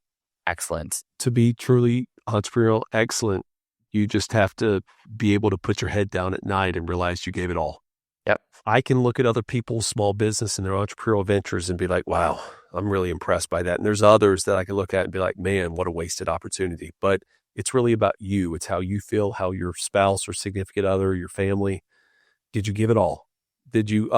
excellence? To be truly entrepreneurial excellent, you just have to be able to put your head down at night and realize you gave it all. Yep. I can look at other people's small business and their entrepreneurial ventures and be like, wow, I'm really impressed by that. And there's others that I can look at and be like, man, what a wasted opportunity. But it's really about you. It's how you feel, how your spouse or significant other, your family, did you give it all? Did you,